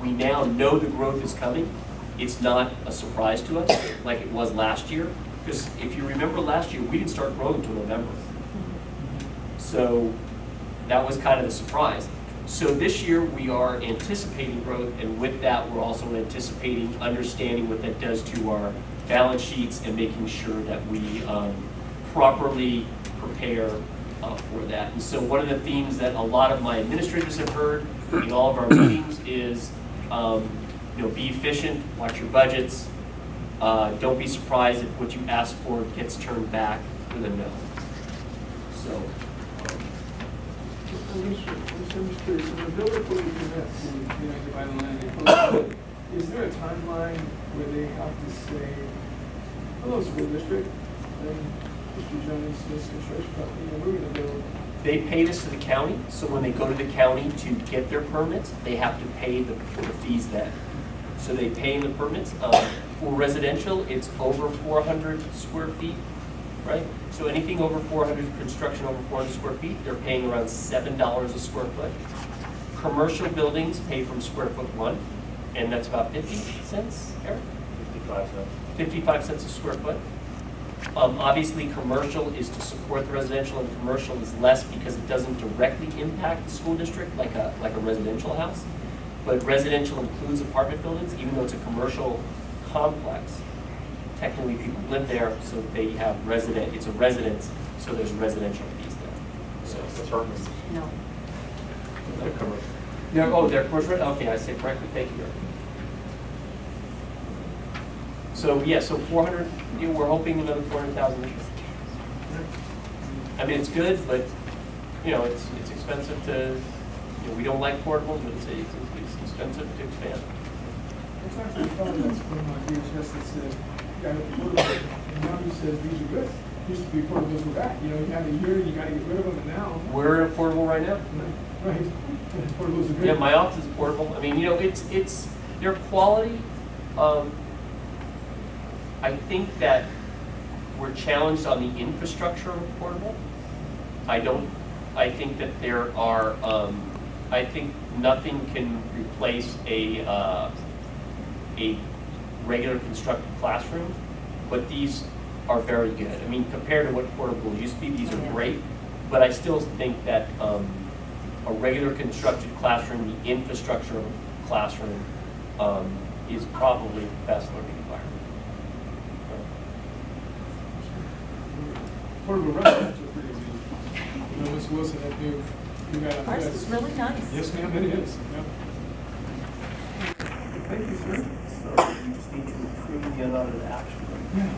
we now know the growth is coming. It's not a surprise to us like it was last year, because if you remember last year, we didn't start growing until November. So that was kind of the surprise. So this year we are anticipating growth, and with that we're also anticipating understanding what that does to our balance sheets and making sure that we properly prepare for that. And so one of the themes that a lot of my administrators have heard in all of our meetings is be efficient, watch your budgets, don't be surprised if what you ask for gets turned back with a no. So. I'm just curious, in the bill report you present to Divide the Land, is there a timeline where they have to say, hello, school district, Mr. Jones, this construction company, we're going to build? They pay this to the county, so when they go to the county to get their permits, they have to pay the fees then. So they pay the permits. For residential, it's over 400 square feet, right? So anything over 400, construction over 400 square feet, they're paying around $7 a square foot. Commercial buildings pay from square foot 1, and that's about 50 cents, Eric? 55 cents. 55 cents a square foot. Obviously, commercial is to support the residential, and commercial is less because it doesn't directly impact the school district like a residential house. But residential includes apartment buildings, even though it's a commercial complex. Technically, people live there, so they have it's a residence, so there's residential fees there. So That's right. No. they're commercial. They're commercial. Okay, I said correctly. Thank you. So yeah, so 400. We're hoping another 400,000 this year. I mean, it's good, but it's expensive to. We don't like portables, but it's expensive to expand. It's actually a fellow that's from RHS that said, got a portable, and now he says these are good. Used to be portables were bad, you know, you had a year, you gotta get rid of them, and now. We're in a portable right now. Right, portables are good. Yeah, my office is portable. I mean, you know, it's their quality. I think that we're challenged on the infrastructure of portable. I think that there are, I think nothing can replace a regular constructed classroom, but these are very good. I mean, compared to what portables used to be, these are great, but I still think that a regular constructed classroom, the infrastructure of a classroom, is probably the best learning environment. Portable restaurants are pretty good. You know, Ms. Wilson, that you got. Ours is really nice. Yes, ma'am, it is. Yep. Thank you, sir. So you just need to approve the unaudited action. Yeah.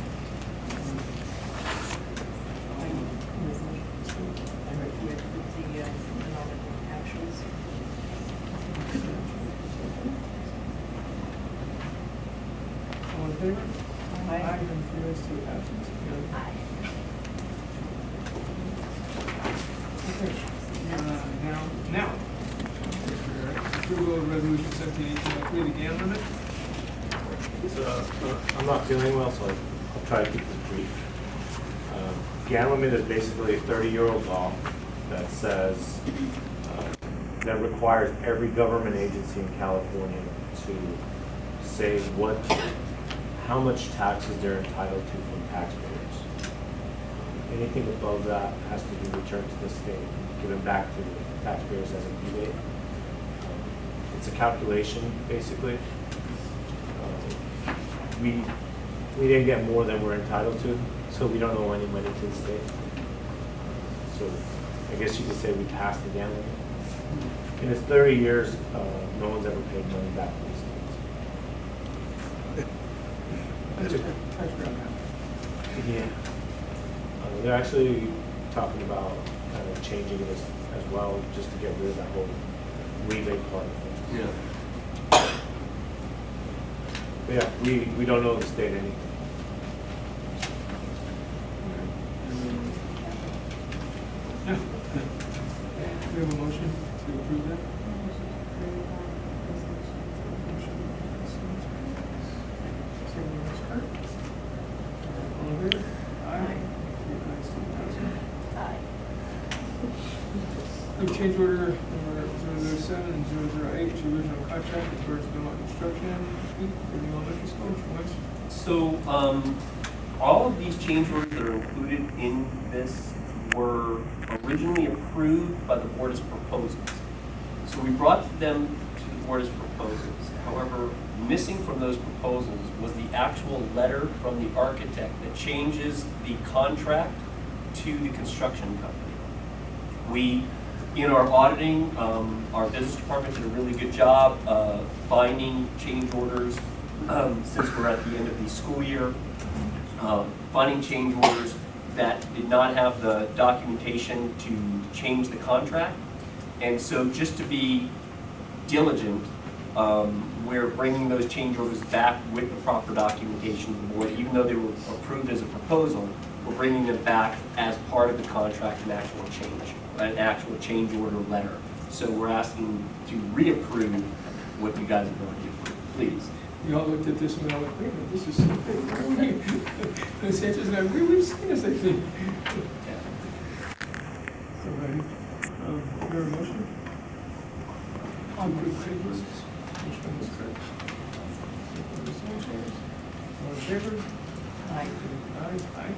All in favor? Aye. And carries to absence. Aye. Okay. Now. Approval of resolution 171803, the GAN limit. I'm not feeling well, so I'll try to keep this brief. GAN limit is basically a 30-year-old law that says, that requires every government agency in California to say how much taxes they're entitled to from taxpayers. Anything above that has to be returned to the state and given back to the taxpayers as a rebate. It's a calculation, basically. We didn't get more than we're entitled to, so we don't owe any money to the state. So I guess you could say we passed the GAN limit. In its 30 years, no one's ever paid money back to the state. Yeah. They're actually talking about kind of changing it as well, just to get rid of that whole rebate part of things. Yeah. But yeah, we don't owe the state anything. We have a motion to approve that. All in favor? Aye. Aye. Approve change order number 007 and 008 to original contract with Towards Belmont Construction for the elementary school. So all of these change orders that are included in this were originally approved by the board as proposals. So we brought them to the board as proposals. However, missing from those proposals was the actual letter from the architect that changes the contract to the construction company. We, in our auditing, our business department did a really good job finding change orders since we're at the end of the school year, finding change orders that did not have the documentation to change the contract. And so just to be diligent, we're bringing those change orders back with the proper documentation to the board. Even though they were approved as a proposal, we're bringing them back as part of the contract, an actual change, right? An actual change order letter. So we're asking to reapprove what you guys have already approved, please. We all looked at this and we all went, wait a minute, this is something. And Sanchez and I, we've seen this, I think. All righty. We have a motion? On approve change orders. Motion by Ms. Kirk. Second by Ms. Sanchez. All in favor? Aye. Aye.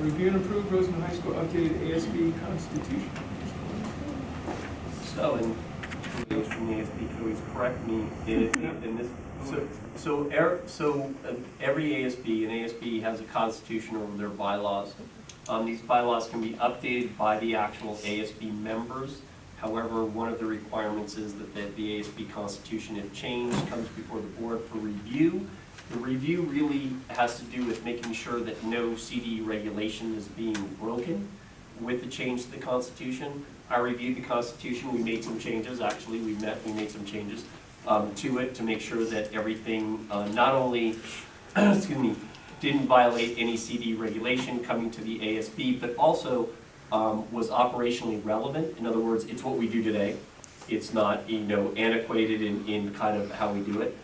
Review and approve Rosamond High School updated ASB constitution. So, and those from the ASB can always correct me in this. So every ASB, an ASB has a constitution over their bylaws. These bylaws can be updated by the actual ASB members. However, one of the requirements is that the ASB constitution, if changed, comes before the board for review. The review really has to do with making sure that no CDE regulation is being broken. with the change to the Constitution. I reviewed the Constitution, we made some changes, actually, we made some changes to it to make sure that everything not only, excuse me, didn't violate any CD regulation coming to the ASB, but also was operationally relevant. In other words, it's what we do today. It's not, you know, antiquated in kind of how we do it.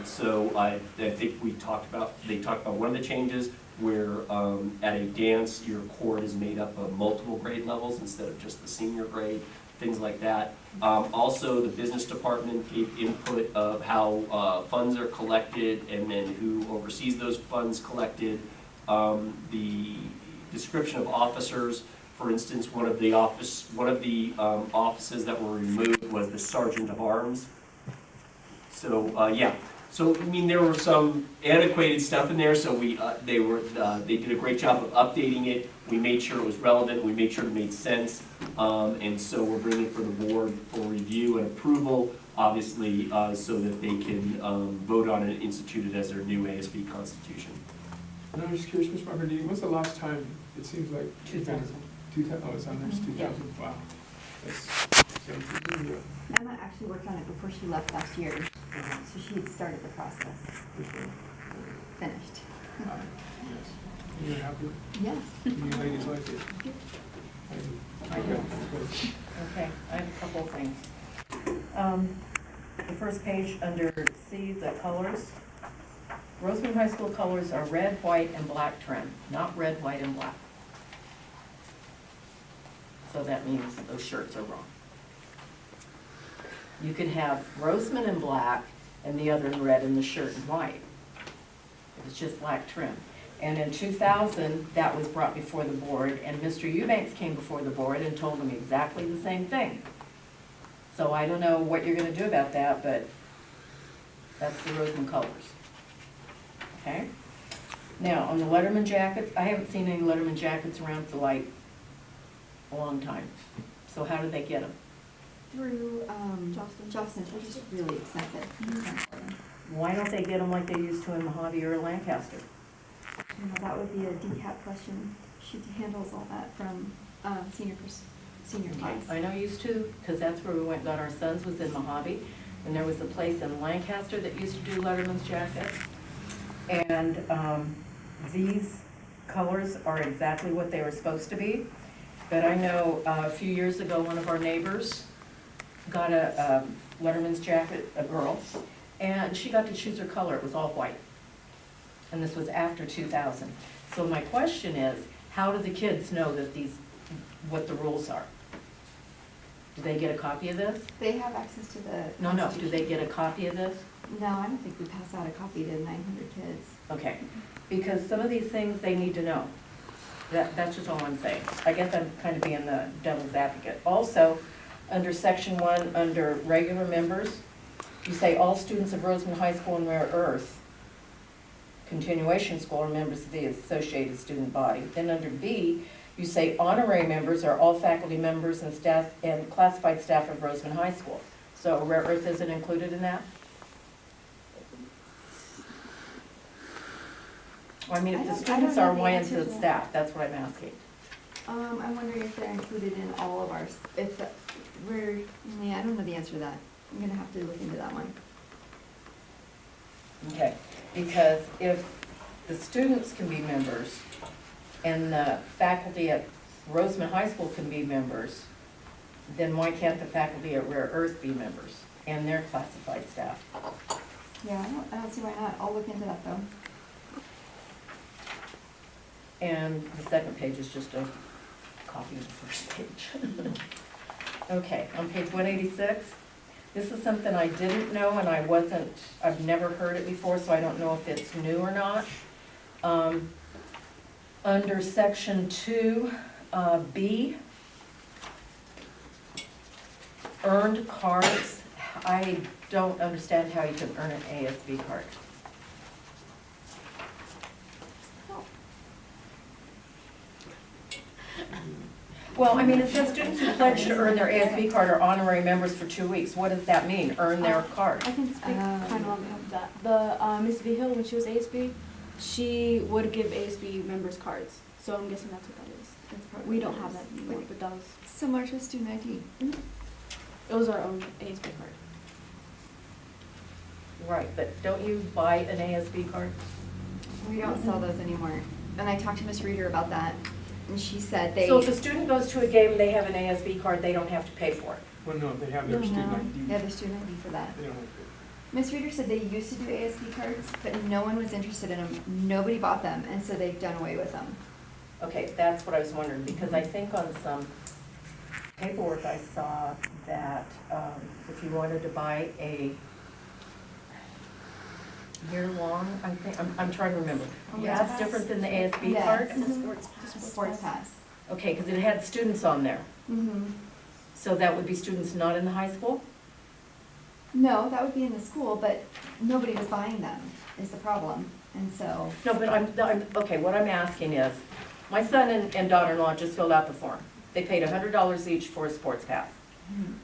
So I think they talked about one of the changes where at a dance, your chord is made up of multiple grade levels instead of just the senior grade, things like that. Also, the business department gave input of how funds are collected and then who oversees those funds collected. The description of officers, for instance, one of the offices that were removed was the Sergeant of Arms. So yeah, so I mean there were some antiquated stuff in there. So they did a great job of updating it. We made sure it was relevant. We made sure it made sense, and so we're bringing it for the board for review and approval, obviously, so that they can vote on it and institute it as their new ASB constitution. And I'm just curious, Ms. Margaret, when's the last time, it seems like? 2000. 2000, oh, it's on there, it's 2000, Yeah. wow. Emma actually worked on it before she left last year, so she had started the process. Finished. You're happy? Yes. You ladies like it? I do. Okay, I have a couple of things. The first page under C, the colors. Rosamond High School colors are red, white, and black trim, not red, white, and black. So that means those shirts are wrong. You could have Rosamond in black and the other in red and the shirt in white. It's just black trim. And in 2000, that was brought before the board, and Mr. Eubanks came before the board and told them exactly the same thing. So I don't know what you're gonna do about that, but that's the Rosamond colors. Okay? Now, on the Letterman jackets, I haven't seen any Letterman jackets around for like a long time. So how do they get them? Through Jocelyn, which is really expensive. Why don't they get them like they used to in Mojave or Lancaster? You know, that would be a decap question. She handles all that from senior class. I know used to, because that's where we went and got our sons, was in Mojave. And there was a place in Lancaster that used to do Letterman's jackets. And these colors are exactly what they were supposed to be. But I know a few years ago, one of our neighbors got a Letterman's jacket, a girl, and she got to choose her color. It was all white. And this was after 2000. So my question is, how do the kids know that what the rules are? Do they get a copy of this? They have access to the. No, do they get a copy of this? No, I don't think we pass out a copy to 900 kids. Okay, because some of these things they need to know. That's just all I'm saying. I guess I'm kind of being the devil's advocate. Also, under section 1, under regular members, you say all students of Rosamond High School and Rare Earth continuation school are members of the associated student body. Then under B, you say honorary members are all faculty members and staff and classified staff of Rosamond High School. So Rare Earth isn't included in that? I mean, if the students are, why isn't the staff? That's what I'm asking. I'm wondering if they're included in all of ours. I don't know the answer to that. I'm gonna have to look into that one. Okay, because if the students can be members and the faculty at Rosamond High School can be members, then why can't the faculty at Rare Earth be members and their classified staff? Yeah, I don't see why not. I'll look into that though. And the second page is just a copy of the first page. Okay, on page 186, this is something I didn't know and I've never heard it before, so I don't know if it's new or not. Under section 2B, earned cards, I don't understand how you can earn an ASB card. Well, I mean, it says students who pledge to earn their ASB card are honorary members for 2 weeks. What does that mean, earn their card? I can speak kind of on that. The Miss Vigil, when she was ASB, she would give ASB members cards. So I'm guessing that's what that is. That's probably We what don't it have is. that anymore, but that was, Similar to a student ID. it was our own ASB card. Right, but don't you buy an ASB card? We don't sell those anymore. And I talked to Miss Reader about that, and she said they. So if a student goes to a game and they have an ASB card, they don't have to pay for it? Well, no, they have their student ID. They have their student ID for that. They don't have to. Miss Reader said they used to do ASB cards, but no one was interested in them. Nobody bought them, and so they've done away with them. Okay, that's what I was wondering, because I think on some paperwork I saw that if you wanted to buy a year-long, I think, I'm trying to remember. Oh, Yeah, that's different than the ASB Yes. card? Sports pass. Okay, because it had students on there. Mm-hmm. So that would be students not in the high school? No, that would be in the school, but nobody was buying them, is the problem. And so, No, but okay, what I'm asking is, my son and daughter-in-law just filled out the form. They paid $100 each for a sports pass.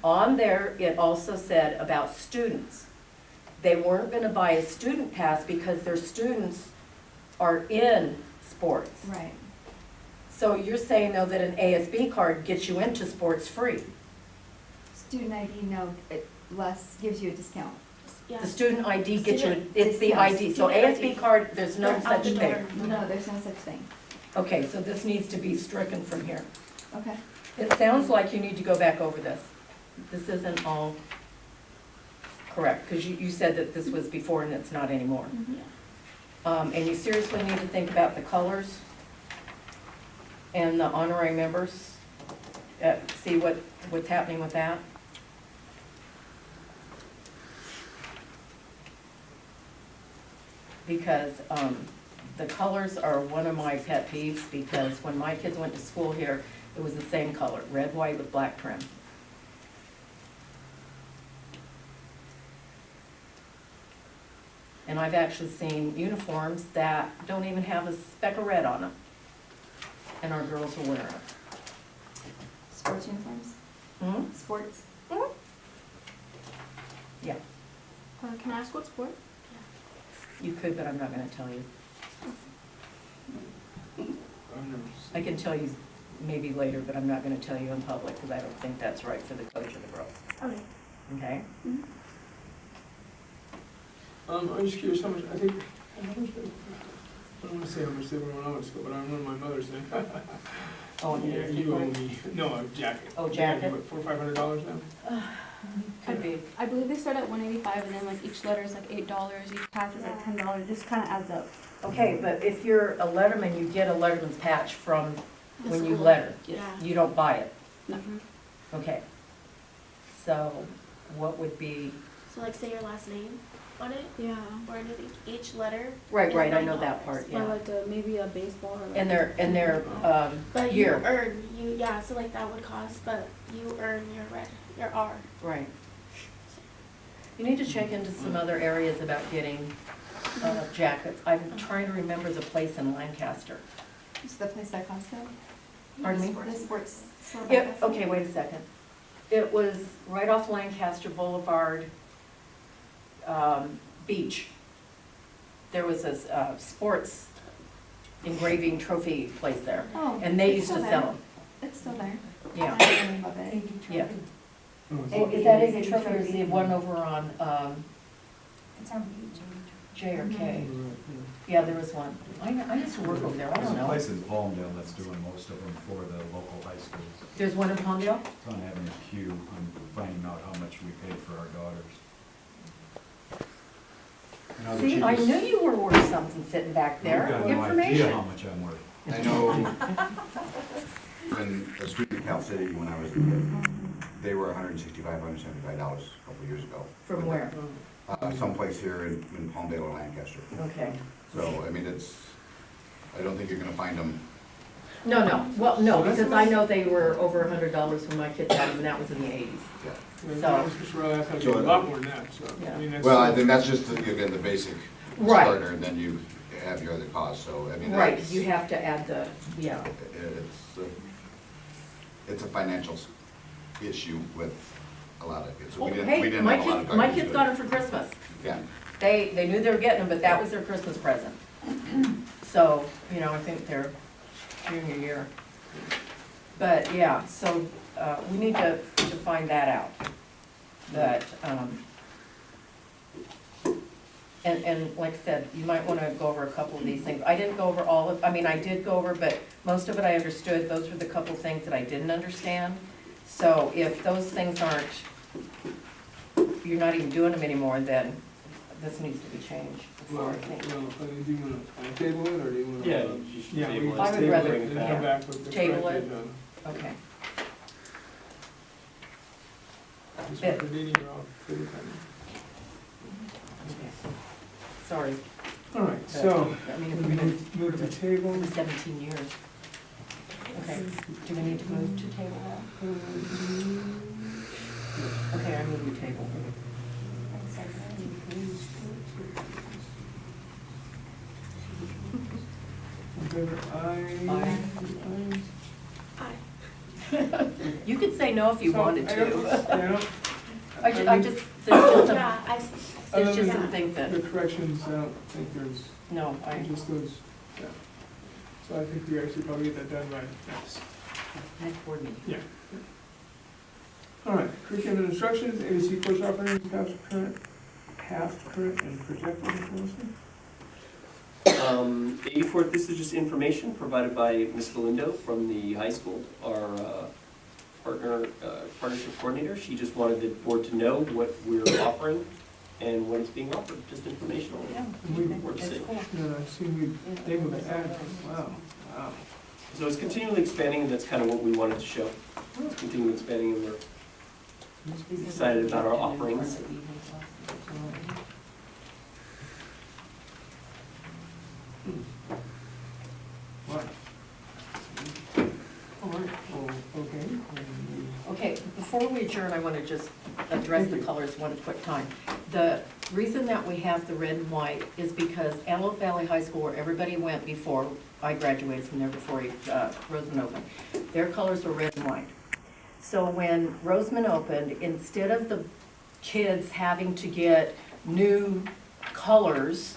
On there, it also said about students. They weren't gonna buy a student pass because their students are in sports. right. So you're saying though that an ASB card gets you into sports free? Student ID, no, it gives you a discount. Yeah. The student ID gets you, Student- it's the ID, so Student ASB ID. card, there's no They're out such the thing. door. No, there's no such thing. Okay, so this needs to be stricken from here. Okay. It sounds like you need to go back over this. This isn't all correct, because you said that this was before and it's not anymore. And you seriously need to think about the colors and the honorary members, see what's happening with that. Because the colors are one of my pet peeves, because when my kids went to school here, it was the same color, red, white with black trim. And I've actually seen uniforms that don't even have a speck of red on them. And our girls are wearing it. Sports uniforms? Hmm? Sports? Yeah, Can I ask what sport? you could, but I'm not gonna tell you. I've never I can tell you maybe later, but I'm not gonna tell you in public, because I don't think that's right for the coach of the girls. Okay. Okay? I'm just curious how much, I think, I don't want to say how much they were when I went to school, but I remember my mother saying, Oh, yeah, you owe me, no, a jacket. Oh, jacket? What, $400 or $500 now? Could be. I believe they start at $185, and then like each letter is like $8, each patch is like $10. It just kind of adds up. Okay, but if you're a letterman, you get a letterman's patch from The when you school. letter. Yeah. You don't buy it. No. Okay. So what would be, So like say your last name on it, Yeah. or anything, each letter. right, is right, I know $9. that part, Or yeah. like maybe a baseball or like. And their But you year. earn, yeah, so like that would cost, but you earn your R. Right. You need to check into some other areas about getting jackets. I'm trying to remember the place in Lancaster. Is the place by Costco? Pardon me? The sports store by Yeah, Costco? okay, wait a second. It was right off Lancaster Boulevard, Beach. There was a sports engraving trophy place there, Oh, and they it's used to still sell there. them. It's still there. Yeah. I don't know about it. Yeah. Oh, is Oh, it? is that a trophy or is the one over on It's on beach. J or K? Right, Yeah, there was one. I used to work over there, I There's don't a know. place in Palmdale that's doing most of them for the local high schools. There's one in Palmdale? It's on Avenue Q. I'm finding out how much we paid for our daughters. And how the See, I cheapest- knew you were worth something sitting back there. You've got no idea Information. how much I'm worth. I know when a student in Cal City, when I was a kid, they were $165, $175 a couple years ago. From where? Someplace here in Palmdale or Lancaster. Okay. So, I mean, I don't think you're gonna find them. No, well, no, because I know they were over $100 when my kids had them, and that was in the 80s. Yeah. Yeah, So- I was just really, I thought it'd be a lot more than that, so, I mean, that's. Well, I think that's just, again, the basic Right. starter, and then you have your other costs, so, I mean. Right, that's- you have to add the, yeah. It's a financial issue with a lot of kids. So Oh, we didn't hey, have a lot of my garbage, kids but- got them for Christmas. Yeah. They knew they were getting them, but that was their Christmas present. So, you know, I think they're junior year. But, yeah, so, we need to find that out. But, and like I said, you might wanna go over a couple of these things. I didn't go over all of, I mean, I did go over, but most of it I understood. Those were the couple things that I didn't understand. So if those things aren't, you're not even doing them anymore, then this needs to be changed before, I think. Do you want to table it, or do you want to? Yeah, you should Yeah, table we it. just I would table rather- it and yeah. come back with the Table corrected, it. Okay. just with the meeting, you're all good with that. Sorry. All right, so, I mean, if we we're gonna, move to table. over 17 years. Okay, do we need to move to table that? Okay, I move we table. In favor, aye. Aye. You could say no if you So, wanted I don't- to. I don't- I just, there's Yeah, I, just some things that, The corrections, I don't think there's, no, just those, yeah. So I think we actually probably get that done by next. next board meeting. Yeah. All right, curriculum and instructions, ABC course offerings, past, current, and projected information. 84th, this is just information provided by Ms. Galindo from the high school, our partnership coordinator. She just wanted the board to know what we're offering and when it's being offered, just informational. Yeah, Board it's safe. cool. Yeah, I see we able to add, wow. So it's continually expanding, and that's kind of what we wanted to show. It's continually expanding, and we're excited about our offerings. What? Oh, okay. Okay, before we adjourn, I want to just address the colors one quick time. The reason that we have the red and white is because Antelope Valley High School, where everybody went before, I graduated from there before Rosamond opened, their colors were red and white. So when Rosamond opened, instead of the kids having to get new colors,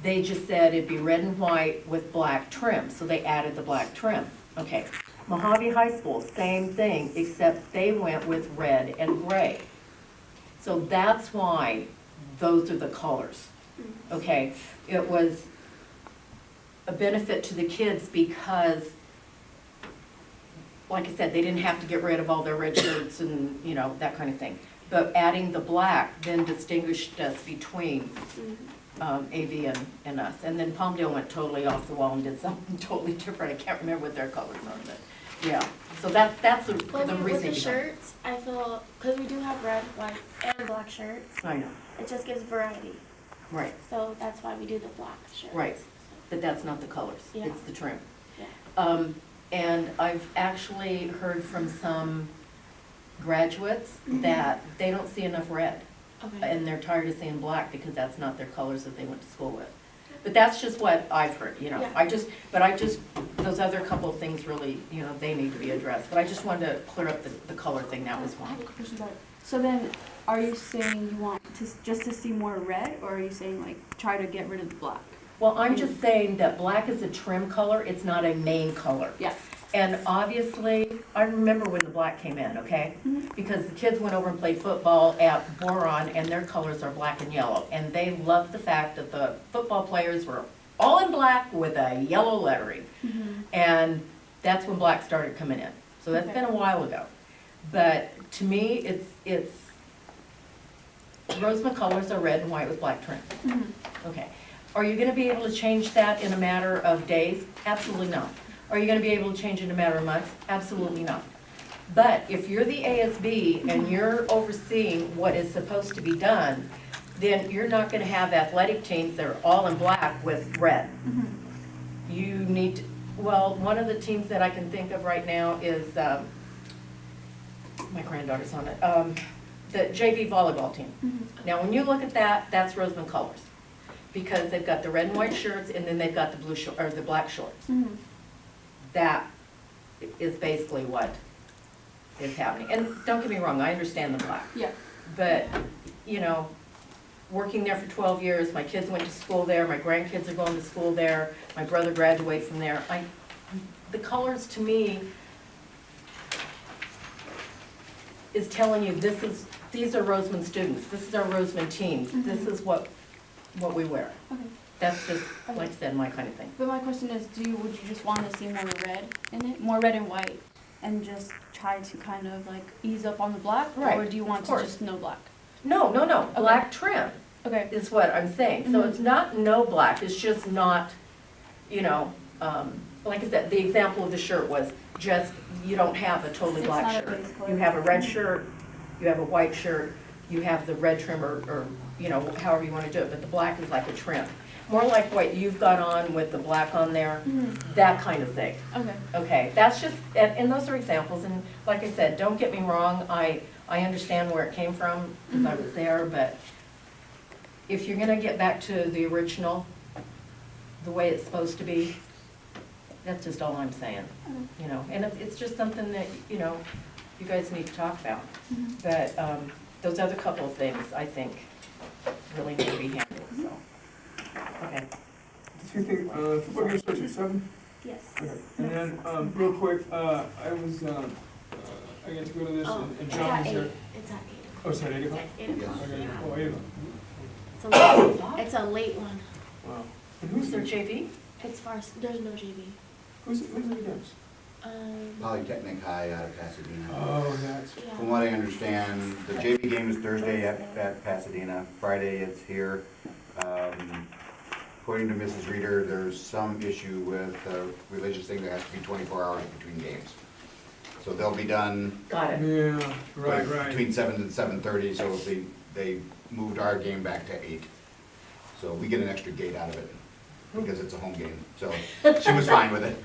they just said it'd be red and white with black trim, so they added the black trim. Okay, Mojave High School, same thing, except they went with red and gray. So that's why those are the colors. Okay, it was a benefit to the kids because, like I said, they didn't have to get rid of all their red shirts and, you know, that kind of thing. But adding the black then distinguished us between AV and us. And then Palmdale went totally off the wall and did something totally different. I can't remember what their colors are, but yeah. So that's the well, reason. with the shirts, I feel, because we do have red, white, and black shirts, I know, it just gives variety. right, So that's why we do the black shirts. right. But that's not the colors, Yeah. it's the trim. Yeah. And I've actually heard from some graduates that they don't see enough red. Okay. And they're tired of seeing black because that's not their colors that they went to school with. But that's just what I've heard, you know. Yeah. I just, those other couple of things really, you know, they need to be addressed. But I just wanted to clear up the color thing, that was I one. have a question about it. So then, are you saying you want just to see more red, or are you saying like try to get rid of the black? Well, I'm just saying that black is a trim color, it's not a main color. Yeah. And obviously, I remember when the black came in, okay? Mhm. Because the kids went over and played football at Boron, and their colors are black and yellow. And they loved the fact that the football players were all in black with a yellow lettering. Mm-hmm. And that's when black started coming in. So that's been a while ago. But to me, it's Rosamond colors are red and white with black trim. Mm-hmm. Okay. Are you gonna be able to change that in a matter of days? Absolutely not. Are you gonna be able to change it in a matter of months? Absolutely not. But if you're the ASB and you're overseeing what is supposed to be done, then you're not gonna have athletic teams that are all in black with red. Mm-hmm. You need to, well, one of the teams that I can think of right now is, my granddaughter's on it, the JV volleyball team. Mm-hmm. Now, when you look at that, that's Rosamond colors. Because they've got the red and white shirts and then they've got the blue or the black shorts. Mm-hmm. That is basically what is happening. And don't get me wrong, I understand the black. Yeah. But, you know, working there for 12 years, my kids went to school there, my grandkids are going to school there, my brother graduated from there. The colors to me is telling you these are Rosamond students, this is our Rosamond teams, this is what we wear. Okay. That's just, like I said, my kind of thing. But my question is, would you just want to see more red in it, more red and white, and just try to kind of like ease up on the black, Right, or do you want of to course. just no black? No, black trim Okay. is what I'm saying. So it's not no black, it's just not, you know, like I said, the example of the shirt was just, you don't have a totally It's black not a shirt. base color. You have a red shirt, you have a white shirt, you have the red trim or, you know, however you want to do it, but the black is like a trim. More like what you've got on with the black on there, that kind of thing. Okay. Okay, that's just, and those are examples, and like I said, don't get me wrong, I understand where it came from, because I was there, but if you're gonna get back to the original, the way it's supposed to be, that's just all I'm saying, you know, and it's just something that, you know, you guys need to talk about. But those other couple of things, I think, really need to be handled, so, okay. Do you think, football game starts at 7? Yes. Okay. And then, real quick, I got to go to this, and John was there. It's at 8. Oh, it's at 8 o'clock? 8 o'clock. Okay. Oh, 8 o'clock. It's a late one. Wow. And Who's their JV? It's there's no JV. who's it against? Polytechnic High out of Pasadena. Oh, that's, Yeah. From what I understand, the JV game is Thursday at Pasadena, Friday it's here. According to Mrs. Reeder, there's some issue with a religious thing, there has to be 24 hours between games. So they'll be done Got it. yeah, right. between 7 and 7:30, so they moved our game back to 8. So we get an extra gate out of it, because it's a home game, so she was fine with it.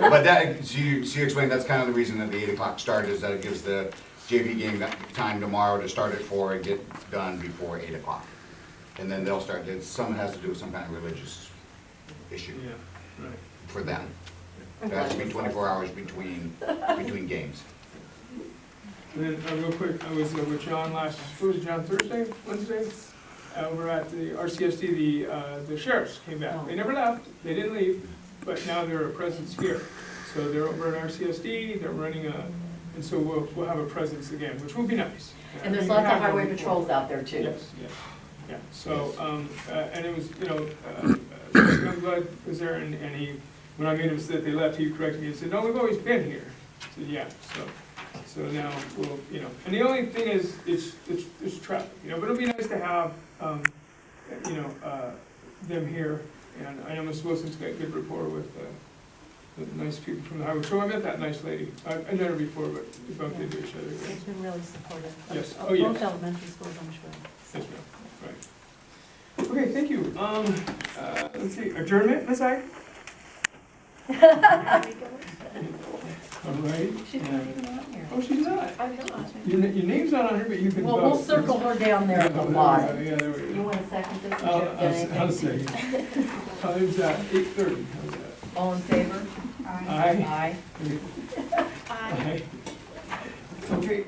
But that, she explained that's kind of the reason that the 8 o'clock start is that it gives the JV game that time tomorrow to start at 4 and get done before 8 o'clock. And then they'll start, some has to do with some kind of religious issue Yeah, right. for them. There has to be 24 hours between games. And then, real quick, I was with John Thursday, Wednesday? We're at the RCSD, the sheriffs came back. They never left, they didn't leave, but now they're a presence here. So they're over at RCSD, they're running and so we'll have a presence again, which will be nice. And there's We lots of have them highway before. patrols out there too. Yes, yeah. So, and it was, you know, Youngblood was there, and he, when I made him say that they left, he corrected me and said, no, we've always been here. I said, yeah, so now we'll, you know, and the only thing is, it's traffic, you know, but it'll be nice to have, you know, them here, and I know Ms. Wilson's got good rapport with the nice people from the highway patrol. I met that nice lady, I met her before, but we bumped into each other. It's been really supportive. Yes. Of Oh, yes. both elementary schools, I'm sure. Yes, ma'am. Right. Okay, thank you. Let's see, adjournment, Ms. I? All right. She's not even on here. Oh, she's not. I'm not. Your name's not on here, but you can Well, vote. we'll circle her down there at the Yeah, bottom. yeah, there we go. You want a second this? I'll say. Time's at 8:30. How's that? All in favor? Aye. Aye. Aye. Okay.